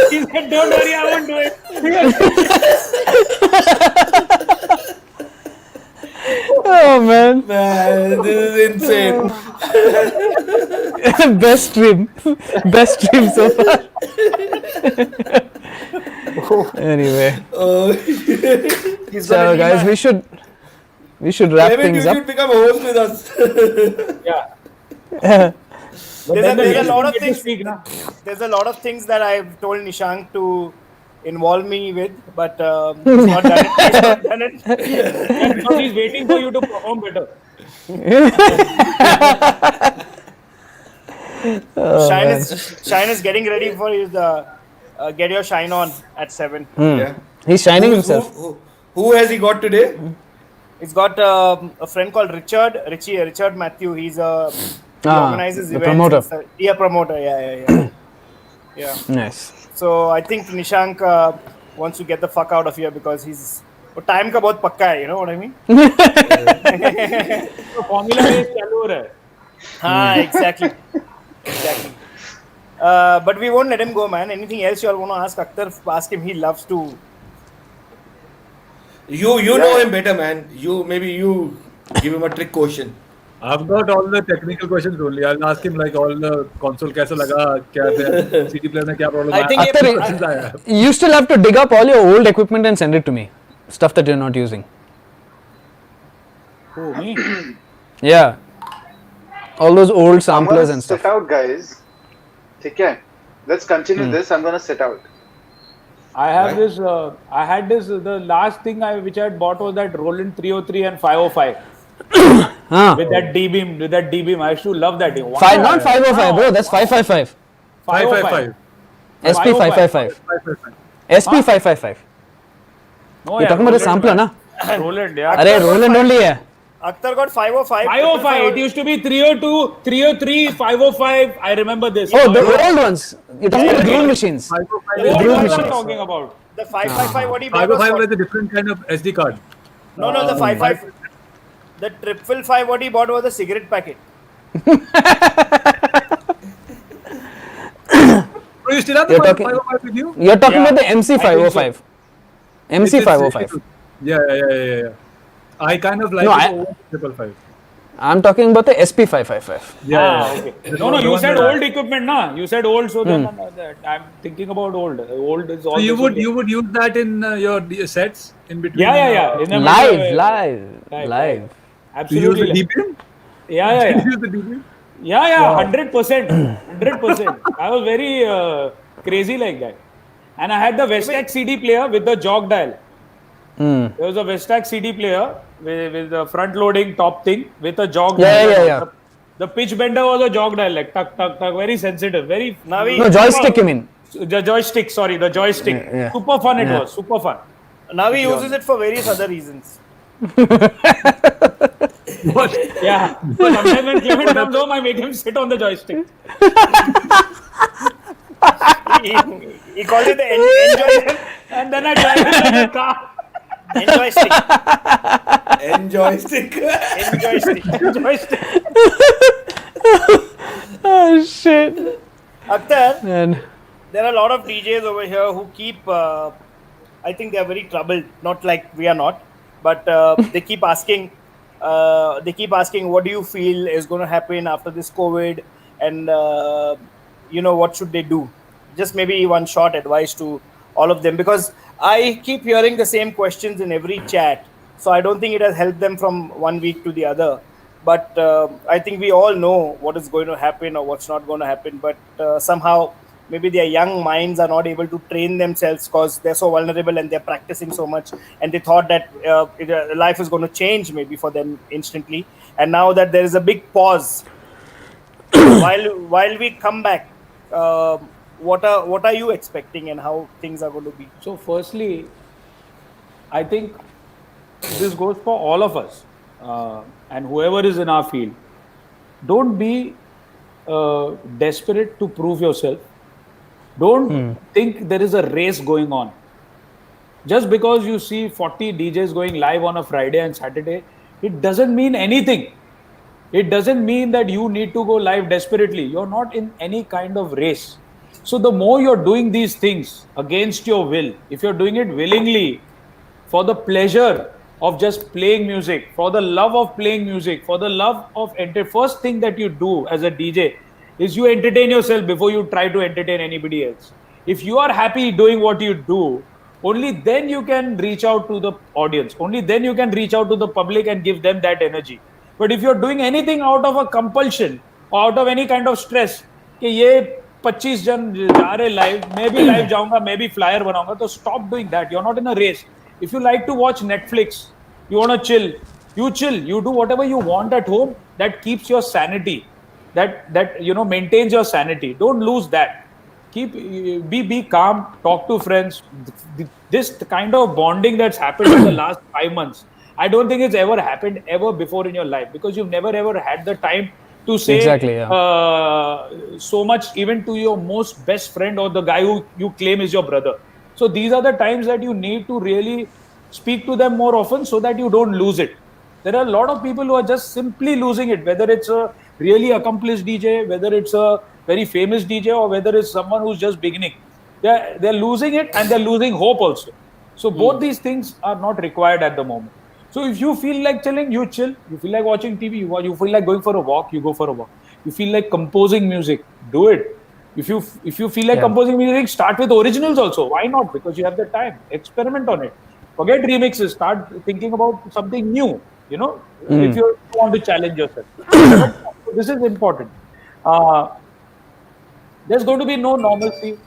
he said, don't worry, I won't do it. Oh man. man, this is insane. Best stream so far. Anyway, He's so gonna guys, we should wrap Clement, you things up. should become a host with us. Yeah. But There's then a we lot of get to things. speak, na? There's a lot of things that I've told Nishank to involve me with, but he's not done it. He's not done it. Yeah, because he's waiting for you to perform better. Shine is getting ready for his get your shine on at 7. Yeah. He's shining himself. Who has he got today? He's got a friend called Richard Matthew. He organizes the events. promoter. and stuff. Yeah, promoter. Yeah. Yeah. Nice. So I think Nishank wants to get the fuck out of here because he's time का बहुत पक्का है, you know what I mean? So formula race चालू हो रहा है. हाँ, exactly. But we won't let him go, man. Anything else you all want to ask Akhtar? Ask him. He loves to. You know him better, man. Maybe you give him a trick question. I've got all the technical questions only. I'll ask him like all the console कैसा लगा, क्या CD player में क्या problem I think Akhtar, questions आया. you still have to dig up all your old equipment and send it to me. Stuff that you're not using. Who, me? Yeah. All those old I'm samplers gonna and stuff. sit out, guys. Okay, let's continue this. I'm gonna sit out. I have Right. this. I had this. The last thing which I had bought was that Roland 303 and 505 Huh. with that D-beam. With that D-beam, I used to love that thing. Not 505, bro. That's 555. 555. SP 555. 555. SP 555. No, You're talking about a sampler, na? Roland, yeah. Arey, Roland only hai. Akhtar got 505. 505. It used to be 302, 303, 505. I remember this. Oh, the old ones. You're talking about groove machines. 555 The is old groove ones I'm machines. talking about. The 555 what he bought was 555 is a different kind of SD card. no, the 55. The 555 what he bought was a cigarette packet. So you still have the You're talking- 555 with you? You're talking Yeah, about the MC I think 505. MC 505. Yeah. I kind of like No, it I- over 555. I'm talking about the SP 555. Okay. No, The you one said that- old equipment, na? You said old, so then I'm thinking about old. Old is all. So you this would only. you would use that in your sets in between? Yeah. In the Live, middle, live. To use Absolutely. the DPM? Yeah. To use the DPM? Yeah, 100%. 100%. I was very crazy like that. And I had the Vestax CD player with the jog dial. There was a Vestax CD player with the front loading top thing with a jog dial. Yeah. The pitch bender was a jog dial, like tuck, very sensitive, very. No, joystick, you mean? The joystick, sorry, the joystick. Yeah. Super fun it was, super fun. Now he uses it for various other reasons. What? Yeah. Sometimes when Clement comes home, I make him sit on the joystick. He calls it the enjoy. And then I drive him in the car. Enjoy stick. Enjoy stick. Enjoy stick. Joystick. Oh, shit. Akhtar, Man. there are a lot of DJs over here who keep, I think they are very troubled. Not like we are not, but they keep asking. What do you feel is going to happen after this COVID, and what should they do? Just maybe one short advice to all of them, because I keep hearing the same questions in every chat. So I don't think it has helped them from one week to the other. But I think we all know what is going to happen or what's not going to happen. But somehow maybe their young minds are not able to train themselves because they're so vulnerable and they're practicing so much. And they thought that life is going to change maybe for them instantly. And now that there is a big pause, while we come back, what are you expecting and how things are going to be? So, firstly, I think this goes for all of us and whoever is in our field. Don't be desperate to prove yourself. Don't think there is a race going on. Just because you see 40 DJs going live on a Friday and Saturday, it doesn't mean anything. It doesn't mean that you need to go live desperately. You're not in any kind of race. So the more you're doing these things against your will, if you're doing it willingly, for the pleasure of just playing music, for the love of playing music, for the love of first thing that you do as a DJ is you entertain yourself before you try to entertain anybody else. If you are happy doing what you do, only then you can reach out to the audience. Only then you can reach out to the public and give them that energy. But if you're doing anything out of a compulsion or out of any kind of stress, कि ये 25 जन जा रहे live, मैं भी live जाऊंगा, मैं भी flyer बनाऊंगा, तो stop doing that. You're not in a race. If you like to watch Netflix, you want to chill, you chill. You do whatever you want at home. That keeps your sanity. That maintains your sanity. Don't lose that. Be calm. Talk to friends. This kind of bonding that's happened in the last 5 months, I don't think it's ever happened ever before in your life, because you've never ever had the time to say so much even to your most best friend or the guy who you claim is your brother. So these are the times that you need to really speak to them more often so that you don't lose it. There are a lot of people who are just simply losing it, whether it's a really accomplished DJ, whether it's a very famous DJ, or whether it's someone who's just beginning. They're losing it, and they're losing hope also. So both these things are not required at the moment. So if you feel like chilling, you chill. You feel like watching TV, you watch. You feel like going for a walk, you go for a walk. You feel like composing music, do it. If you feel like composing music, start with originals also. Why not? Because you have the time. Experiment on it. Forget remixes. Start thinking about something new. You know, if you want to challenge yourself. This is important. There's going to be no normalcy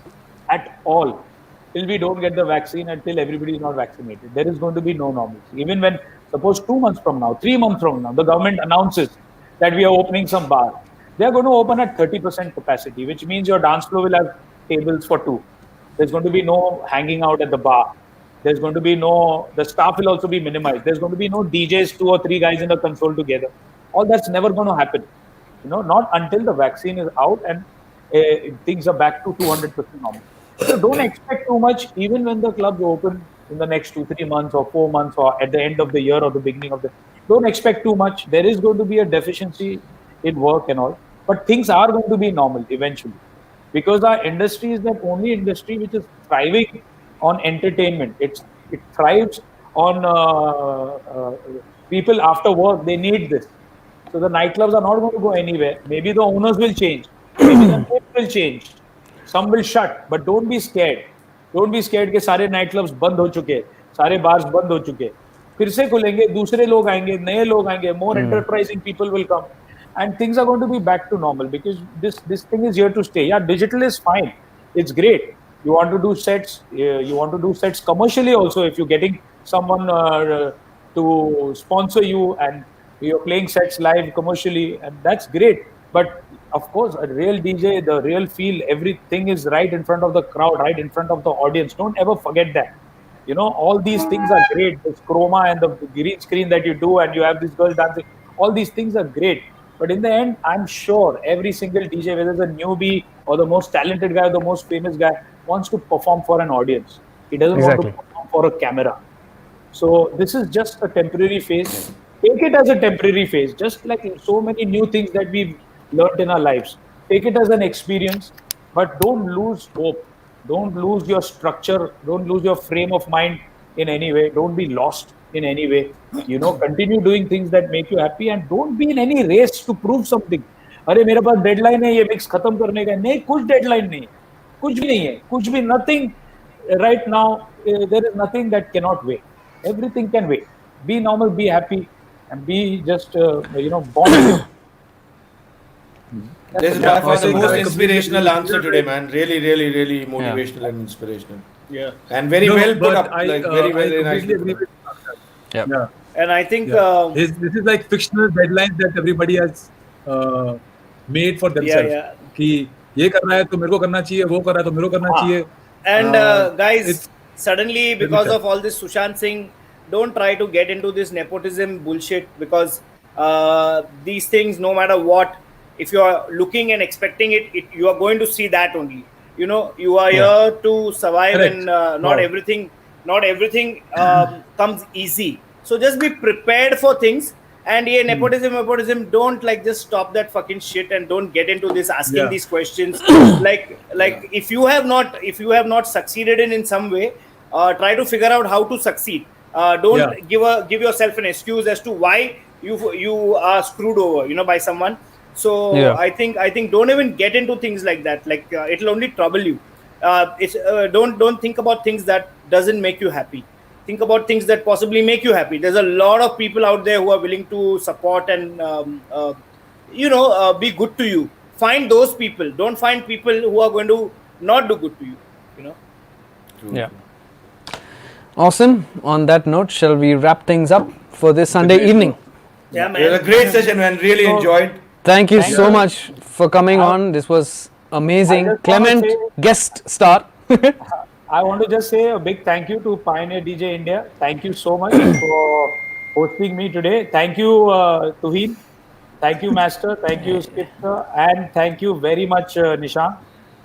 at all till we don't get the vaccine and till everybody is not vaccinated. There is going to be no normalcy. Even when, suppose 2 months from now, 3 months from now, the government announces that we are opening some bar, they are going to open at 30% capacity, which means your dance floor will have tables for two. There's going to be no hanging out at the bar. There's going to be the staff will also be minimized. There's going to be no DJs, 2 or 3 guys in a console together. All that's never going to happen. Not until the vaccine is out and things are back to 200% normal. So don't expect too much, even when the clubs open in the next 2-3 months or 4 months or at the end of the year or the beginning of the. Don't expect too much. There is going to be a deficiency in work and all, but things are going to be normal eventually, because our industry is the only industry which is thriving on entertainment. It thrives on people after work. They need this. So the nightclubs are not going to go anywhere. Maybe the owners will change. Maybe the name will change. Some will shut, but don't be scared. Don't be scared कि सारे night clubs बंद हो चुके, सारे bars बंद हो चुके, फिर से खुलेंगे, दूसरे लोग आएंगे, नए लोग आएंगे, more enterprising people will come, and things are going to be back to normal because this thing is here to stay. Yeah, digital is fine, it's great. You want to do sets, you want to do sets commercially also. If you're getting someone to sponsor you and you're playing sets live commercially, and that's great. But of course, a real DJ, the real feel, everything is right in front of the crowd, right in front of the audience. Don't ever forget that. All these things are great. This chroma and the green screen that you do, and you have this girl dancing. All these things are great. But in the end, I'm sure every single DJ, whether it's a newbie or the most talented guy or the most famous guy, wants to perform for an audience. He doesn't want to perform for a camera. So this is just a temporary phase. Take it as a temporary phase, just like so many new things that we've learned in our lives. Take it as an experience, but don't lose hope. Don't lose your structure. Don't lose your frame of mind in any way. Don't be lost in any way. Continue doing things that make you happy and don't be in any race to prove something. अरे मेरे पास deadline है ये mix खत्म करने का, नहीं, कुछ deadline नहीं, कुछ भी नहीं है, कुछ भी, nothing right now. There is nothing that cannot wait. Everything can wait. Be normal, be happy, and be just born. This is by far the most inspirational answer today, man. Really, really, really motivational and inspirational. Yeah. And very well put up. Very I nicely agree put up. with Yeah. And I think this is like fictional deadlines that everybody has made for themselves. कि ये करना है तो मेरे को करना चाहिए, वो कर रहा है तो मेरे को करना चाहिए. And guys, suddenly because of all this Sushant Singh, don't try to get into this nepotism bullshit, because these things, no matter what, if you are looking and expecting it, you are going to see that only. You are here to survive. Correct. And not everything comes easy. So just be prepared for things. And nepotism, don't just stop that fucking shit and don't get into this asking these questions. like if you have not succeeded in some way, try to figure out how to succeed. Don't give yourself an excuse as to why you are screwed over, by someone. So I think don't even get into things like that. It'll only trouble you. Don't think about things that doesn't make you happy. Think about things that possibly make you happy. There's a lot of people out there who are willing to support and be good to you. Find those people. Don't find people who are going to not do good to you. True. Yeah. Awesome. On that note, shall we wrap things up for this Sunday evening? Yeah, man. It was a great session, man. Really enjoyed. Thank you so much for coming on. This was amazing. Clement, guest star. I want to just say a big thank you to Pioneer DJ India. Thank you so much for hosting me today. Thank you, Tuhin. Thank you, Master. Thank you, Skipper. And thank you very much, Nishan.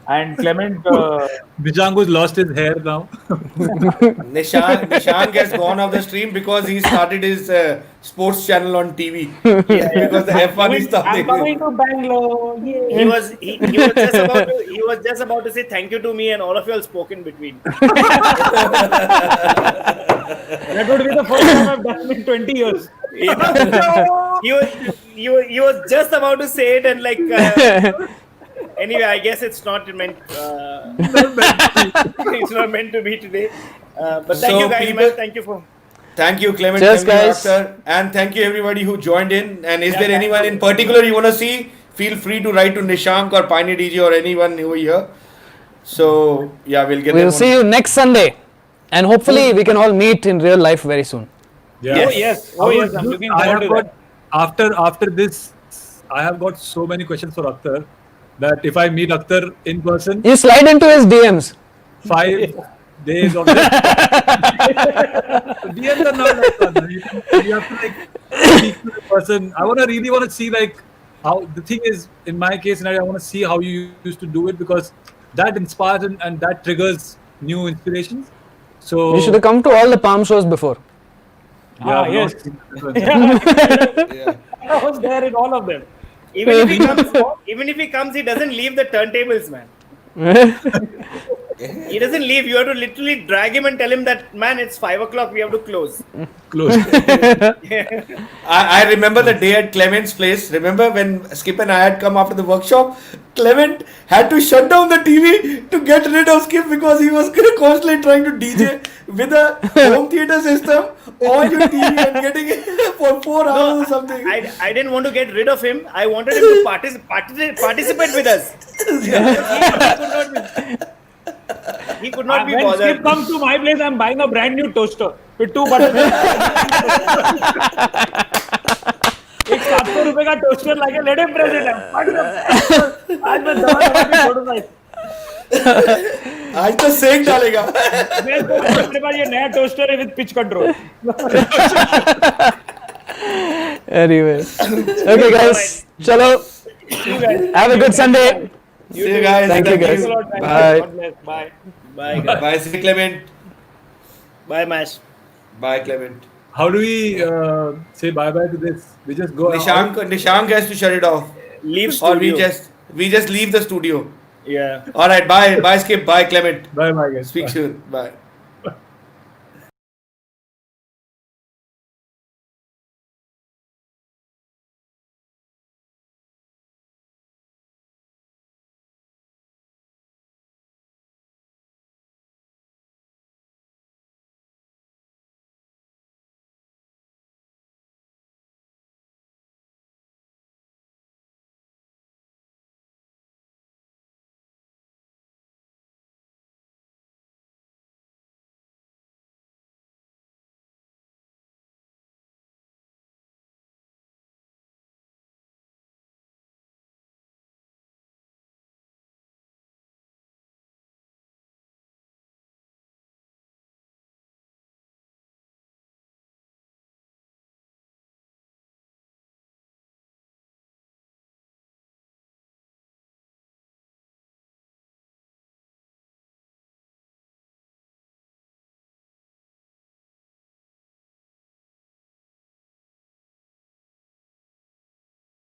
And Clement. Nishan has lost his hair now. Nishan has gone off the stream because he started his sports channel on TV because the F1 is I'm something. coming to Bangalore. Yeah. He was just about to say thank you to me, and all of you all spoke in between. That would be the first time I've done it in 20 years. He was just about to say it, and like anyway, I guess it's not meant. It's not meant to be today. But thank So you guys, people- man. Thank you for. Thank you, Clement. Cheers, thank you, guys. Akhtar, and thank you everybody who joined in. And is there thank anyone in particular you want to see? Feel free to write to Nishank or Pioneer DJ or anyone over here. So yeah, we'll get. We'll them see you next Sunday, and hopefully we can all meet in real life very soon. Yeah. Oh yes, oh yes, I'm looking forward to that. After this, I have got so many questions for Akhtar that if I meet Akhtar in person, You slide into his DMs. 5 days of this. DMs are not like that. You have to like speak to the person. I really want to see like how the thing is. In my case scenario, I want to see how you used to do it because that inspires and that triggers new inspirations. So You should have come to all the palm shows before. yeah, Ah, yes. Yeah. I was there in all of them. Even if he comes, he doesn't leave the turntables, man. He doesn't leave. You have to literally drag him and tell him that, man, it's 5 o'clock. We have to close. close. I remember the day at Clement's place. Remember when Skip and I had come after the workshop? Clement had to shut down the TV to get rid of Skip because he was constantly trying to DJ with a home theater system on your TV and getting it for 4 hours or something. I didn't want to get rid of him. I wanted him to participate with us. He could not be When bothered. Skip comes to my place, I'm buying a brand new toaster with 2 buttons. एक 700 रुपए का toaster लाके let him press it. आज मैं दबा के छोड़ूंगा इसे. आज तो सेक डालेगा. मेरे पास ये नया टोस्टर है with pitch control. Anyway. Okay, guys. Chalo. You guys. Have a good Sunday. See you guys. Thank you, guys. Thanks a lot, man. Bye. God bless. Bye. Bye, guys. Bye, see Clement. Bye, Mash. Bye, Clement. How do we say bye bye to this? We just go out. Nishank has to shut it off. Leave Or we studio. just leave the studio. Yeah. All right, bye, Skip, bye, Clement. Bye bye guys. Speak Bye. soon. Bye.